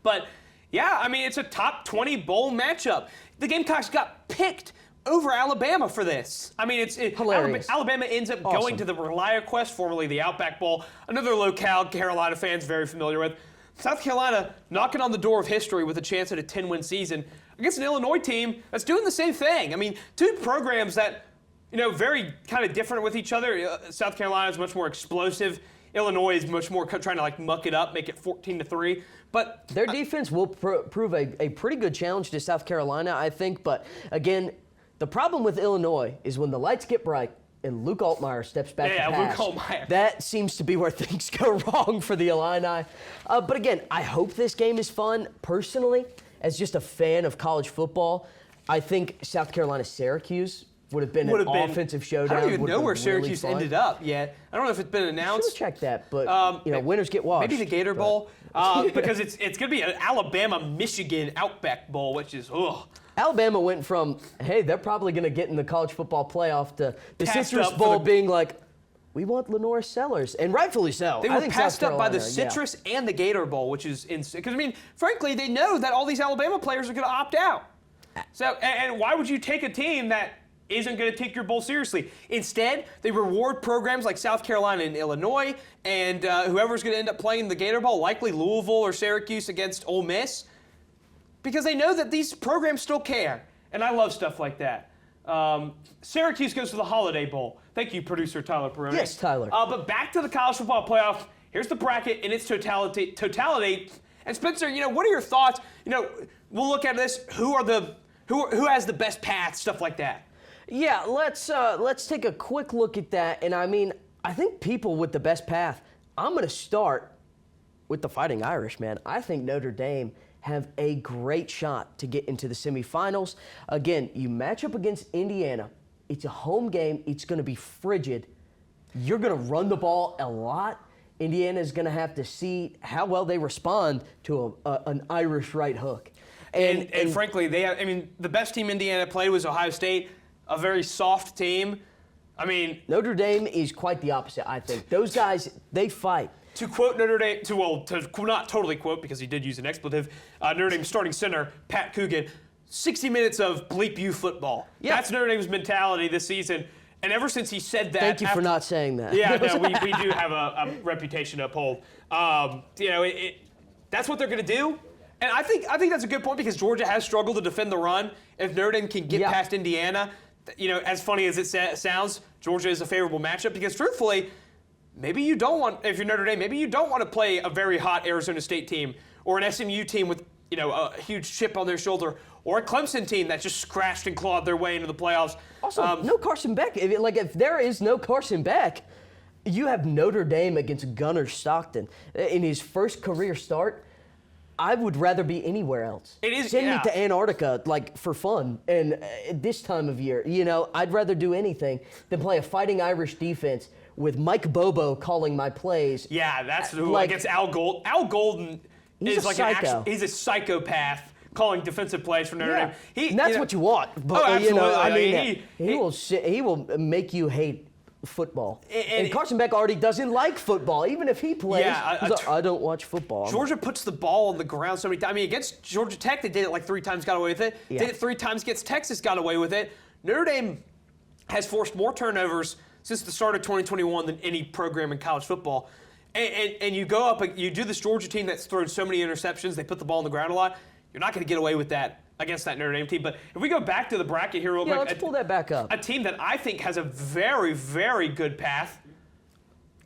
But yeah, I mean, it's a top 20 bowl matchup. The Gamecocks got picked over Alabama for this. I mean, it's hilarious. Alabama ends up going to the ReliaQuest, formerly the Outback Bowl, another locale Carolina fans very familiar with. South Carolina knocking on the door of history with a chance at a 10-win season against an Illinois team that's doing the same thing. I mean, two programs that, very kind of different with each other. South Carolina is much more explosive. Illinois is much more trying to muck it up, make it 14-3. But their defense will prove a pretty good challenge to South Carolina, I think. But again, the problem with Illinois is when the lights get bright and Luke Altmaier steps back to pass. Luke Altmaier. That seems to be where things go wrong for the Illini. But again, I hope this game is fun. Personally, as just a fan of college football, I think South Carolina-Syracuse would have been an offensive showdown. I don't even know where Syracuse ended up yet. I don't know if it's been announced. Should have checked that, but winners get washed. Maybe the Gator Bowl, because it's going to be an Alabama-Michigan Outback Bowl, which is ugh. Alabama went from, hey, they're probably going to get in the college football playoff to the Citrus Bowl being like, we want Lenore Sellers, and rightfully so. They were passed up by the Citrus and the Gator Bowl, which is insane. Because, I mean, frankly, they know that all these Alabama players are going to opt out. So, and why would you take a team that isn't going to take your bowl seriously? Instead, they reward programs like South Carolina and Illinois, and whoever's going to end up playing the Gator Bowl, likely Louisville or Syracuse against Ole Miss, because they know that these programs still care. And I love stuff like that. Syracuse goes to the Holiday Bowl. Thank you, producer Tyler Perrone. Yes, Tyler. But back to the college football playoff. Here's the bracket in its totality. And Spencer, what are your thoughts? We'll look at this. Who has the best path, stuff like that. Yeah, let's take a quick look at that. And I think people with the best path. I'm going to start with the Fighting Irish, man. I think Notre Dame have a great shot to get into the semifinals. Again, you match up against Indiana. It's a home game. It's going to be frigid. You're going to run the ball a lot. Indiana is going to have to see how well they respond to an Irish right hook. And frankly, the best team Indiana played was Ohio State, a very soft team. Notre Dame is quite the opposite, I think. Those guys, they fight. To quote Notre Dame, to not totally quote because he did use an expletive, Notre Dame starting center, Pat Coogan, 60 minutes of bleep you football. Yeah. That's Notre Dame's mentality this season. And ever since he said that. Thank you for not saying that. Yeah, no, we do have a reputation to uphold. That's what they're going to do. And I think that's a good point because Georgia has struggled to defend the run. If Notre Dame can get past Indiana, as funny as it sounds, Georgia is a favorable matchup because truthfully, maybe you don't want, if you're Notre Dame, maybe you don't want to play a very hot Arizona State team or an SMU team with, a huge chip on their shoulder or a Clemson team that just scratched and clawed their way into the playoffs. Also, no Carson Beck. If there is no Carson Beck, you have Notre Dame against Gunnar Stockton in his first career start. I would rather be anywhere else. Send me to Antarctica, for fun, and this time of year. I'd rather do anything than play a Fighting Irish defense with Mike Bobo calling my plays. Yeah, that's against Al Golden. Al Golden is he's a psychopath calling defensive plays for Notre Dame. And that's what you want. But, absolutely. He will make you hate football. And Carson Beck already doesn't like football, even if he plays. I don't watch football. Georgia puts the ball on the ground so many times. Against Georgia Tech, they did it 3 times, got away with it. Yeah. Did it 3 times against Texas, got away with it. Notre Dame has forced more turnovers since the start of 2021 than any program in college football. And you go up, you do this Georgia team that's thrown so many interceptions, they put the ball on the ground a lot. You're not going to get away with that against that Notre Dame team. But if we go back to the bracket here real quick. Let's pull that back up. A team that I think has a very, very good path,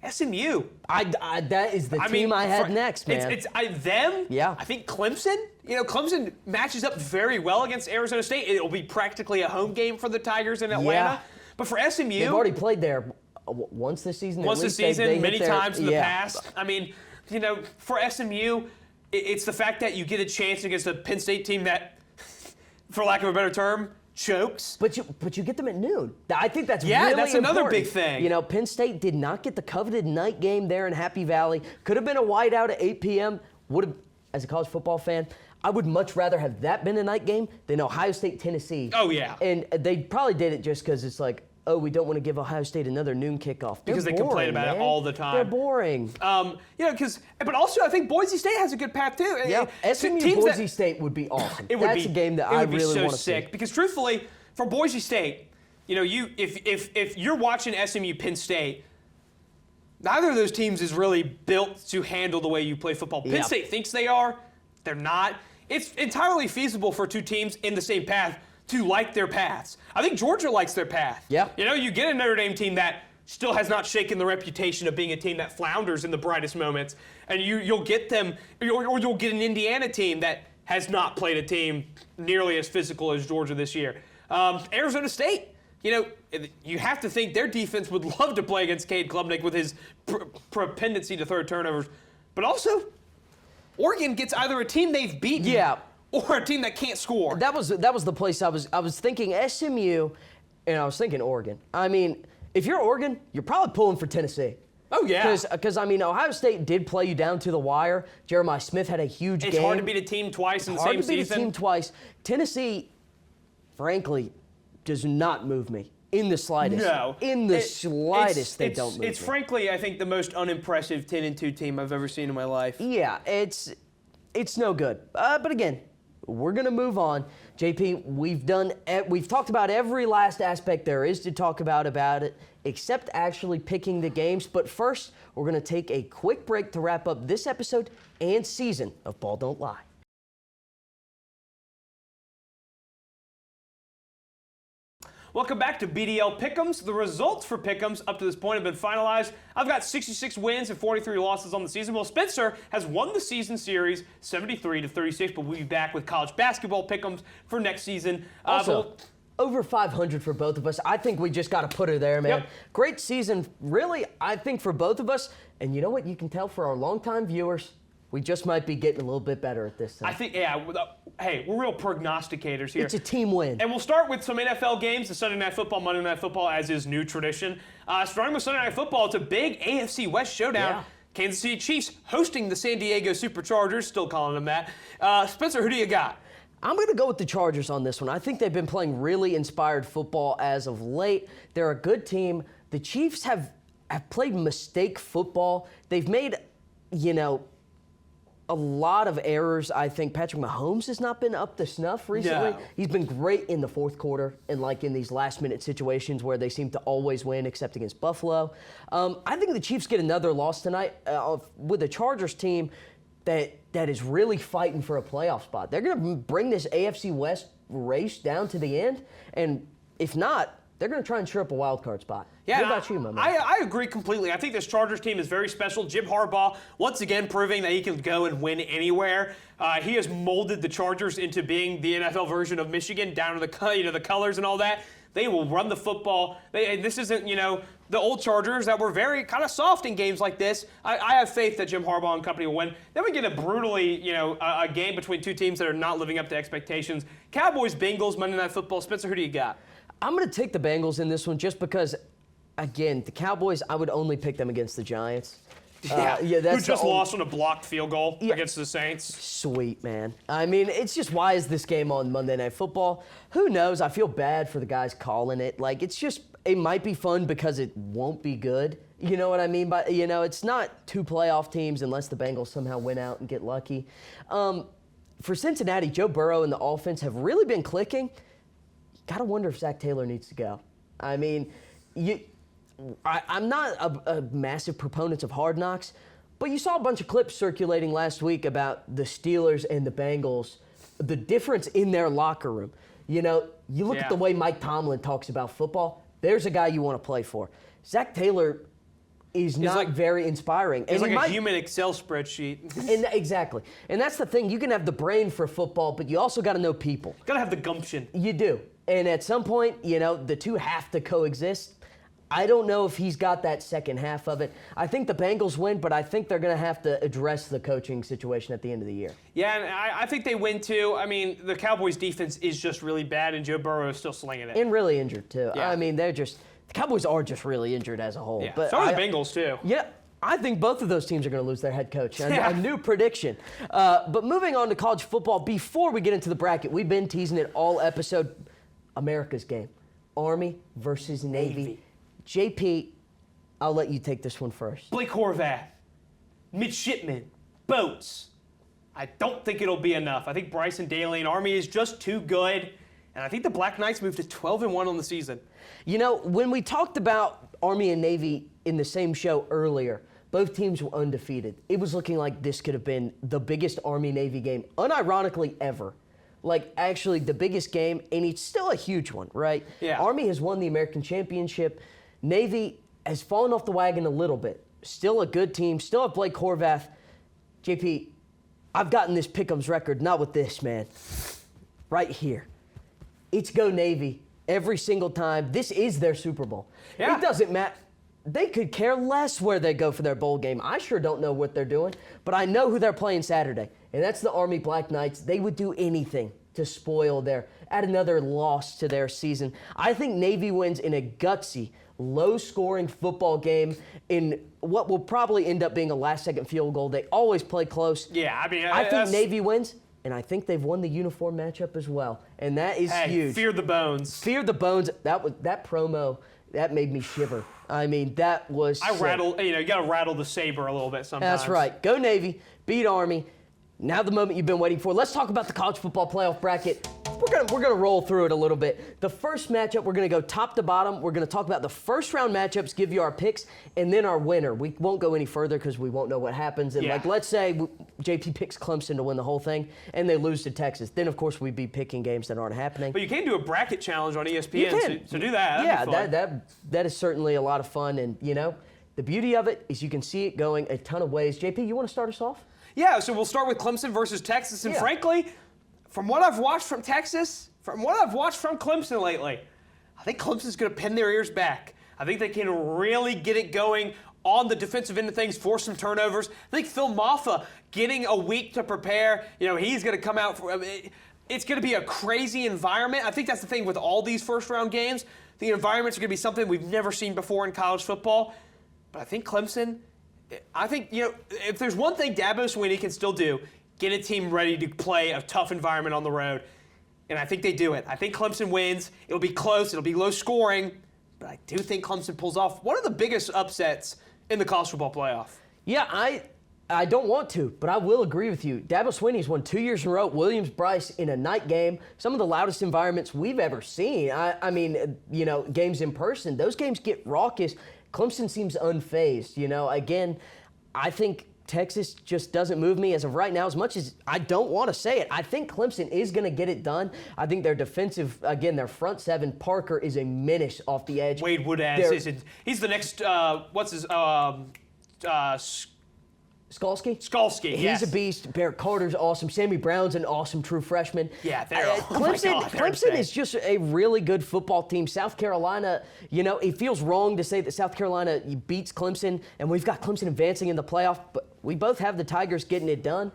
SMU. That is the team I had next, man. Them. Yeah. I think Clemson. Clemson matches up very well against Arizona State. It'll be practically a home game for the Tigers in Atlanta. Yeah. But for SMU, they've already played there once this season. Once this season, many times in the past. I mean, for SMU, it's the fact that you get a chance against a Penn State team that, for lack of a better term, chokes. But you get them at noon. I think that's really important. Yeah, that's another big thing. Penn State did not get the coveted night game there in Happy Valley. Could have been a whiteout at 8 p.m. Would have, as a college football fan, I would much rather have that been a night game than Ohio State, Tennessee. Oh, yeah. And they probably did it just because it's like, oh, we don't want to give Ohio State another noon kickoff. Because they complain about it all the time. They're boring. But also I think Boise State has a good path too. Yeah, SMU Boise State would be awesome. That's a game that I really want to see. Sick because truthfully, for Boise State, if you're watching SMU Penn State, neither of those teams is really built to handle the way you play football. Penn State thinks they are. They're not. It's entirely feasible for two teams in the same path to like their paths. I think Georgia likes their path. Yeah. You get a Notre Dame team that still has not shaken the reputation of being a team that flounders in the brightest moments, and you'll get them, or you'll get an Indiana team that has not played a team nearly as physical as Georgia this year. Arizona State, you have to think their defense would love to play against Cade Klubnik with his propendency to throw turnovers, but also Oregon gets either a team they've beaten or a team that can't score. That was the place I was thinking SMU, and I was thinking Oregon. I mean, if you're Oregon, you're probably pulling for Tennessee. Oh, yeah. Because Ohio State did play you down to the wire. Jeremiah Smith had a huge game. It's hard to beat a team twice in the same season. Hard to beat a team twice. Tennessee, frankly, does not move me in the slightest. No. In the slightest, they don't move me. It's frankly, I think, the most unimpressive 10-2 team I've ever seen in my life. Yeah, it's no good. But again, we're going to move on. JP, we've talked about every last aspect there is to talk about it, except actually picking the games. But first, we're going to take a quick break to wrap up this episode and season of Ball Don't Lie. Welcome back to BDL Pick'ems. The results for Pick'ems up to this point have been finalized. I've got 66 wins and 43 losses on the season. Well, Spencer has won the season series 73-36, but we'll be back with college basketball Pick'ems for next season. Also, over 500 for both of us. I think we just got to put her there, man. Yep. Great season, really, I think, for both of us. And you know what? You can tell for our longtime viewers, we just might be getting a little bit better at this thing. I think, hey, we're real prognosticators here. It's a team win. And we'll start with some NFL games, the Sunday Night Football, Monday Night Football, as is new tradition. Starting with Sunday Night Football, it's a big AFC West showdown. Yeah. Kansas City Chiefs hosting the San Diego Superchargers, still calling them that. Spencer, who do you got? I'm going to go with the Chargers on this one. I think they've been playing really inspired football as of late. They're a good team. The Chiefs have played mistake football. They've made, a lot of errors. I think Patrick Mahomes has not been up to snuff recently. No. He's been great in the fourth quarter and in these last-minute situations where they seem to always win, except against Buffalo. I think the Chiefs get another loss tonight with a Chargers team that is really fighting for a playoff spot. They're going to bring this AFC West race down to the end, and if not, they're going to try and cheer up a wild card spot. Yeah, what about you, my man? I agree completely. I think this Chargers team is very special. Jim Harbaugh, once again, proving that he can go and win anywhere. He has molded the Chargers into being the NFL version of Michigan, down to the colors and all that. They will run the football. This isn't, the old Chargers that were very kind of soft in games like this. I have faith that Jim Harbaugh and company will win. Then we get a brutally, a game between two teams that are not living up to expectations. Cowboys, Bengals, Monday Night Football. Spencer, who do you got? I'm going to take the Bengals in this one just because, again, the Cowboys, I would only pick them against the Giants. That's who just lost on a blocked field goal against the Saints. Sweet, man. I mean, it's just, why is this game on Monday Night Football? Who knows? I feel bad for the guys calling it. It might be fun because it won't be good. You know what I mean? But, it's not two playoff teams unless the Bengals somehow win out and get lucky. For Cincinnati, Joe Burrow and the offense have really been clicking. Got to wonder if Zach Taylor needs to go. I mean, I'm not a massive proponent of Hard Knocks, but you saw a bunch of clips circulating last week about the Steelers and the Bengals, the difference in their locker room. You look at the way Mike Tomlin talks about football, there's a guy you want to play for. Zach Taylor, is not very inspiring. It's like a human Excel spreadsheet. Exactly. And that's the thing. You can have the brain for football, but you also got to know people. Got to have the gumption. You do. And at some point, the two have to coexist. I don't know if he's got that second half of it. I think the Bengals win, but I think they're going to have to address the coaching situation at the end of the year. Yeah, and I think they win too. I mean, the Cowboys' defense is just really bad, and Joe Burrow is still slinging it. And really injured, too. Yeah. I mean, the Cowboys are just really injured as a whole. Yeah. But So are the Bengals, too. Yeah. I think both of those teams are going to lose their head coach. A new prediction. But moving on to college football, before we get into the bracket, we've been teasing it all episode. America's game. Army versus Navy. JP, I'll let you take this one first. Blake Horvath, midshipmen, boats. I don't think it'll be enough. I think Bryson Daly and Army is just too good. And I think the Black Knights moved to 12-1 on the season. When we talked about Army and Navy in the same show earlier, both teams were undefeated. It was looking like this could have been the biggest Army-Navy game, unironically, ever. Actually, the biggest game, and it's still a huge one, right? Yeah. Army has won the American Championship. Navy has fallen off the wagon a little bit. Still a good team. Still have Blake Horvath. JP, I've gotten this Pick'em's record, not with this, man. Right here. It's go Navy every single time. This is their Super Bowl. Yeah. It doesn't matter. They could care less where they go for their bowl game. I sure don't know what they're doing, but I know who they're playing Saturday, and that's the Army Black Knights. They would do anything to add another loss to their season. I think Navy wins in a gutsy, low-scoring football game in what will probably end up being a last-second field goal. They always play close. Yeah, I mean, I think Navy wins, and I think they've won the uniform matchup as well, and that is huge. Fear the bones. Fear the bones. That promo, that made me shiver. I mean, that was sick. You got to rattle the saber a little bit sometimes. That's right. Go Navy, beat Army. Now the moment you've been waiting for. Let's talk about the college football playoff bracket. We're gonna roll through it a little bit. The first matchup, we're gonna go top to bottom. We're gonna talk about the first round matchups, give you our picks, and then our winner. We won't go any further because we won't know what happens. And let's say JP picks Clemson to win the whole thing, and they lose to Texas. Then of course we'd be picking games that aren't happening. But you can do a bracket challenge on ESPN. You can. So do that. That is certainly a lot of fun. And the beauty of it is you can see it going a ton of ways. JP, you want to start us off? Yeah. So we'll start with Clemson versus Texas, and frankly, from what I've watched from Texas, from what I've watched from Clemson lately, I think Clemson's going to pin their ears back. I think they can really get it going on the defensive end of things, force some turnovers. I think Phil Maffa getting a week to prepare, he's going to come out for it's going to be a crazy environment. I think that's the thing with all these first-round games. The environments are going to be something we've never seen before in college football. But I think Clemson, if there's one thing Dabo Swinney can still do, get a team ready to play a tough environment on the road. And I think they do it. I think Clemson wins. It'll be close. It'll be low scoring. But I do think Clemson pulls off one of the biggest upsets in the college football playoff. Yeah, I don't want to, but I will agree with you. Dabo Swinney's won 2 years in a row. Williams-Brice in a night game. Some of the loudest environments we've ever seen. I mean, games in person. Those games get raucous. Clemson seems unfazed. Again, I think Texas just doesn't move me as of right now, as much as I don't want to say it. I think Clemson is going to get it done. I think their defensive, again, their front seven, Parker is a menace off the edge. Wade Woodaz, he's the next, Skalski, yes. He's a beast. Barrett Carter's awesome. Sammy Brown's an awesome true freshman. Yeah, Clemson is just a really good football team. South Carolina, it feels wrong to say that South Carolina beats Clemson, and we've got Clemson advancing in the playoff, but we both have the Tigers getting it done.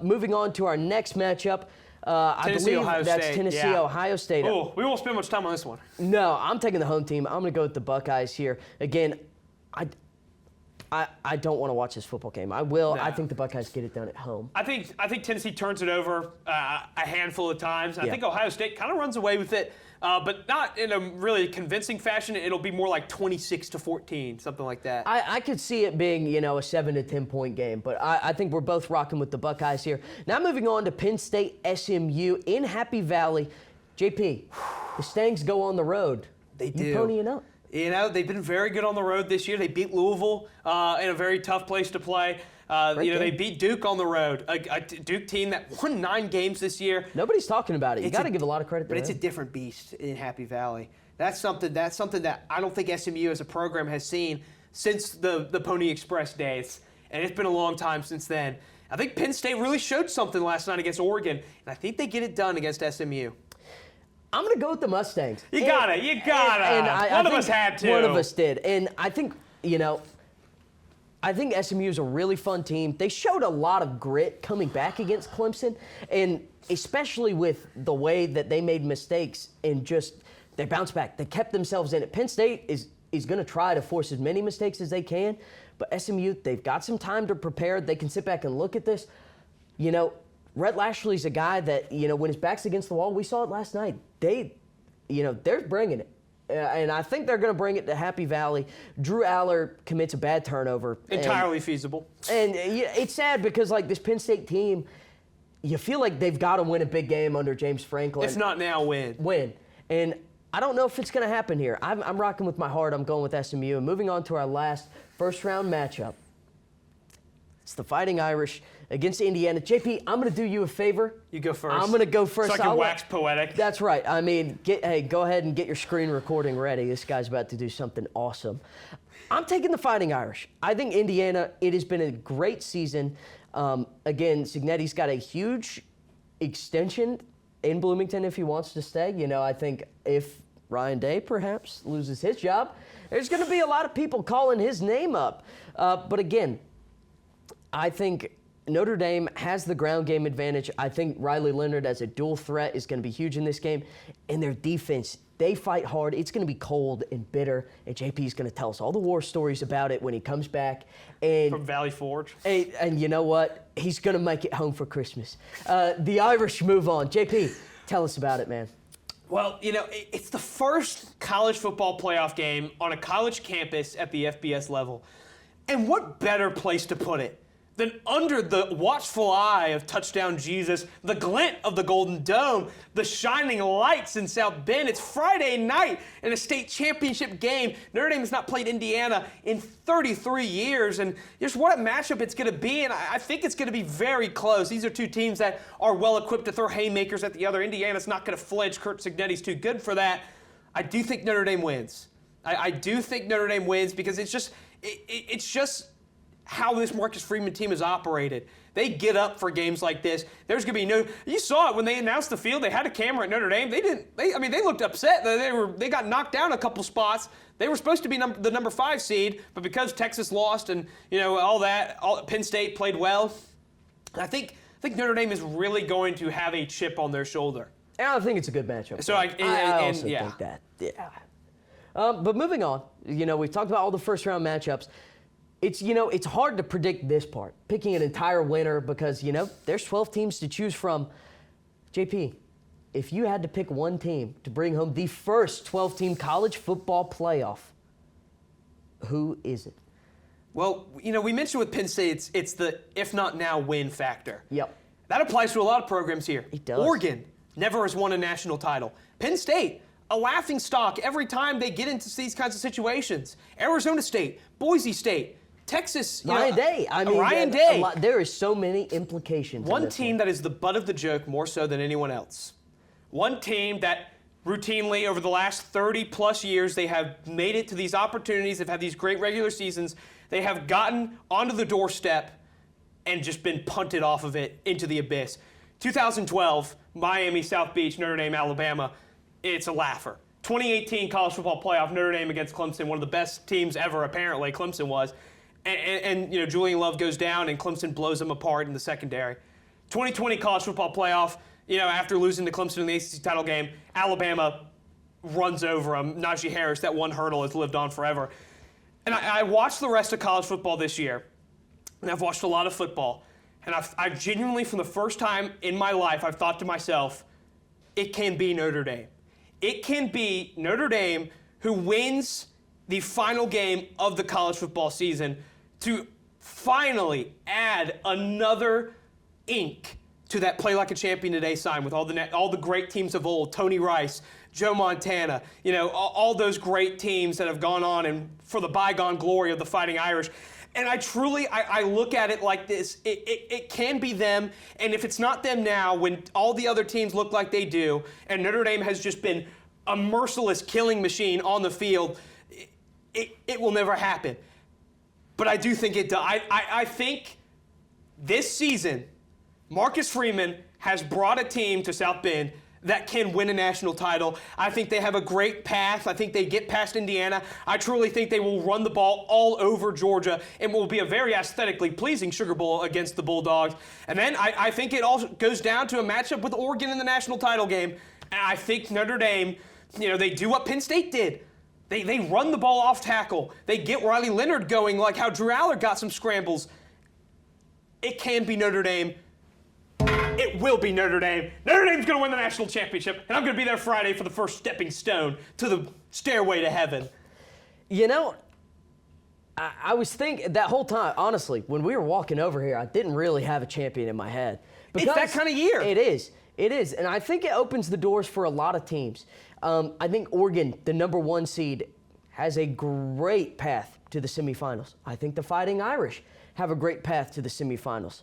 Moving on to our next matchup. I believe that's Tennessee-Ohio State. Oh, we won't spend much time on this one. No, I'm taking the home team. I'm going to go with the Buckeyes here. Again, I don't want to watch this football game. I will. No. I think the Buckeyes get it done at home. I think Tennessee turns it over a handful of times. I think Ohio State kind of runs away with it, but not in a really convincing fashion. It'll be more like 26-14, something like that. I could see it being, a 7 to 10 point game, but I think we're both rocking with the Buckeyes here. Now moving on to Penn State SMU in Happy Valley. JP, the Stangs go on the road. They do. You ponying up. They've been very good on the road this year. They beat Louisville in a very tough place to play. They beat Duke on the road, a Duke team that won 9 games this year. Nobody's talking about it. You got to give a lot of credit to them. But it's a different beast in Happy Valley. That's something that I don't think SMU as a program has seen. since the Pony Express days, and it's been a long time since then. I think Penn State really showed something last night against Oregon, and I think they get it done against SMU. I'm going to go with the Mustangs. You gotta. One of us had to. One of us did. And I think, I think SMU is a really fun team. They showed a lot of grit coming back against Clemson, and especially with the way that they made mistakes and just they bounced back. They kept themselves in it. Penn State is going to try to force as many mistakes as they can, but SMU, they've got some time to prepare. They can sit back and look at this. Rhett Lashley's a guy that, when his back's against the wall, we saw it last night. They're bringing it. And I think they're going to bring it to Happy Valley. Drew Aller commits a bad turnover. Entirely feasible. And it's sad because, this Penn State team, you feel like they've got to win a big game under James Franklin. If not now, win. And I don't know if it's going to happen here. I'm rocking with my heart. I'm going with SMU. And moving on to our last first-round matchup. It's the Fighting Irish against Indiana. JP, I'm going to do you a favor. You go first. I'm going to go first. So I can wax poetic. That's right. I mean, go ahead and get your screen recording ready. This guy's about to do something awesome. I'm taking the Fighting Irish. I think Indiana, it has been a great season. Again, Cignetti's got a huge extension in Bloomington if he wants to stay. I think if Ryan Day perhaps loses his job, there's going to be a lot of people calling his name up. But again, I think Notre Dame has the ground game advantage. I think Riley Leonard as a dual threat is going to be huge in this game. And their defense, they fight hard. It's going to be cold and bitter. And JP is going to tell us all the war stories about it when he comes back. And from Valley Forge. And you know what? He's going to make it home for Christmas. The Irish move on. JP, tell us about it, man. Well, it's the first college football playoff game on a college campus at the FBS level. And what better place to put it than under the watchful eye of Touchdown Jesus, the glint of the Golden Dome, the shining lights in South Bend. It's Friday night in a state championship game. Notre Dame has not played Indiana in 33 years, and just what a matchup it's going to be, and I think it's going to be very close. These are two teams that are well-equipped to throw haymakers at the other. Indiana's not going to flinch. Kurt Cignetti's too good for that. I do think Notre Dame wins. I do think Notre Dame wins because it's just how this Marcus Freeman team has operated. They get up for games like this. There's going to be you saw it when they announced the field. They had a camera at Notre Dame. They looked upset. They got knocked down a couple spots. They were supposed to be the number 5 seed, but because Texas lost and Penn State played well, I think Notre Dame is really going to have a chip on their shoulder. And I think it's a good matchup. So I also think that. Yeah. But moving on, we've talked about all the first-round matchups. It's hard to predict this part, picking an entire winner because, there's 12 teams to choose from. JP, if you had to pick one team to bring home the first 12-team college football playoff, who is it? Well, we mentioned with Penn State, it's the if not now win factor. Yep. That applies to a lot of programs here. It does. Oregon never has won a national title. Penn State, a laughing stock every time they get into these kinds of situations. Arizona State, Boise State, Texas. Ryan Day. Ryan Day. There is so many implications. One team that is the butt of the joke more so than anyone else. One team that routinely over the last 30-plus years, they have made it to these opportunities. They've had these great regular seasons. They have gotten onto the doorstep and just been punted off of it into the abyss. 2012, Miami, South Beach, Notre Dame, Alabama. It's a laugher. 2018 college football playoff, Notre Dame against Clemson, one of the best teams ever, apparently, Clemson was. And Julian Love goes down and Clemson blows them apart in the secondary. 2020 college football playoff, after losing to Clemson in the ACC title game, Alabama runs over them. Najee Harris, that one hurdle has lived on forever. And I watched the rest of college football this year, and I've watched a lot of football. And I've genuinely, for the first time in my life, I've thought to myself, it can be Notre Dame. It can be Notre Dame who wins the final game of the college football season to finally add another ink to that Play Like a Champion Today sign with all the great teams of old, Tony Rice, Joe Montana, all those great teams that have gone on and for the bygone glory of the Fighting Irish. And I look at it like this. It can be them, and if it's not them now, when all the other teams look like they do, and Notre Dame has just been a merciless killing machine on the field, it will never happen. but I do think it does. I think this season, Marcus Freeman has brought a team to South Bend that can win a national title. I think they have a great path. I think they get past Indiana. I truly think they will run the ball all over Georgia and will be a very aesthetically pleasing Sugar Bowl against the Bulldogs. And then I think it all goes down to a matchup with Oregon in the national title game. And I think Notre Dame, they do what Penn State did. They run the ball off tackle. They get Riley Leonard going like how Drew Allard got some scrambles. It can be Notre Dame. It will be Notre Dame. Notre Dame's going to win the national championship, and I'm going to be there Friday for the first stepping stone to the stairway to heaven. I was thinking that whole time, honestly, when we were walking over here, I didn't really have a champion in my head. It's that kind of year. It is. It is. And I think it opens the doors for a lot of teams. I think Oregon, the #1 seed, has a great path to the semifinals. I think the Fighting Irish have a great path to the semifinals.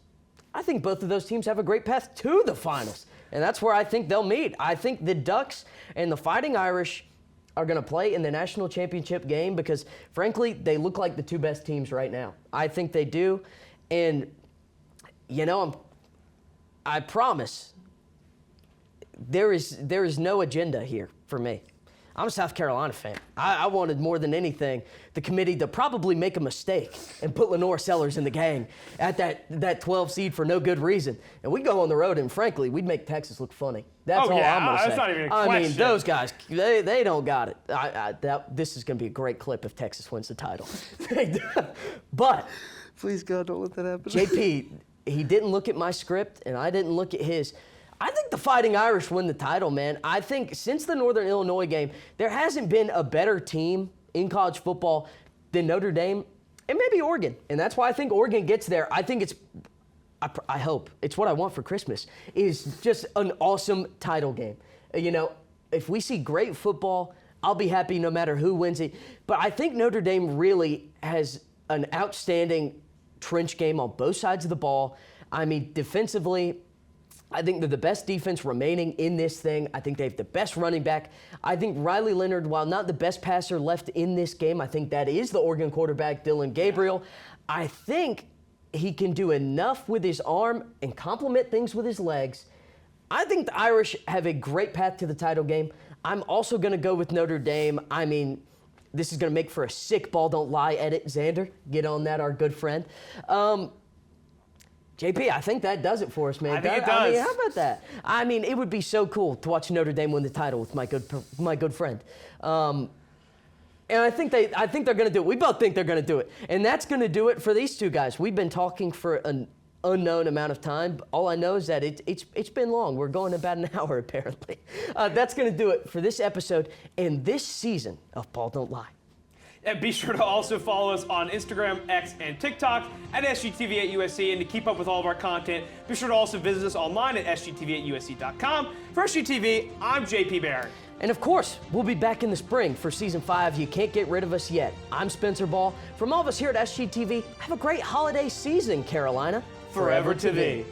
I think both of those teams have a great path to the finals, and that's where I think they'll meet. I think the Ducks and the Fighting Irish are going to play in the national championship game because, frankly, they look like the two best teams right now. I think they do, and, I promise there is no agenda here for me. I'm a South Carolina fan. I wanted more than anything the committee to probably make a mistake and put Lenore Sellers in the gang at that 12 seed for no good reason. And we go on the road, and frankly, we'd make Texas look funny. That's all I'm going to say. That's not even a question. I mean, those guys, they don't got it. This is going to be a great clip if Texas wins the title. But Please, God, don't let that happen. JP, he didn't look at my script, and I didn't look at his. I think the Fighting Irish win the title, man. I think since the Northern Illinois game, there hasn't been a better team in college football than Notre Dame and maybe Oregon. And that's why I think Oregon gets there. I think I hope, it's what I want for Christmas, is just an awesome title game. If we see great football, I'll be happy no matter who wins it. But I think Notre Dame really has an outstanding trench game on both sides of the ball. I mean, defensively, I think they're the best defense remaining in this thing. I think they have the best running back. I think Riley Leonard, while not the best passer left in this game, I think that is the Oregon quarterback, Dylan Gabriel. I think he can do enough with his arm and complement things with his legs. I think the Irish have a great path to the title game. I'm also going to go with Notre Dame. I mean, this is going to make for a sick Ball Don't Lie edit. Xander, get on that, our good friend. JP, I think that does it for us, man. I think it does. I mean, how about that? I mean, it would be so cool to watch Notre Dame win the title with my good friend. And I think they're going to do it. We both think they're going to do it. And that's going to do it for these two guys. We've been talking for an unknown amount of time. All I know is that it's been long. We're going about an hour, apparently. That's going to do it for this episode and this season of Ball Don't Lie. And be sure to also follow us on Instagram, X, and TikTok at SGTV at USC. And to keep up with all of our content, be sure to also visit us online at sgtv@usc.com. For SGTV, I'm JP Barrett. And of course, we'll be back in the spring for Season 5. You can't get rid of us yet. I'm Spencer Ball. From all of us here at SGTV, have a great holiday season, Carolina. Forever to thee.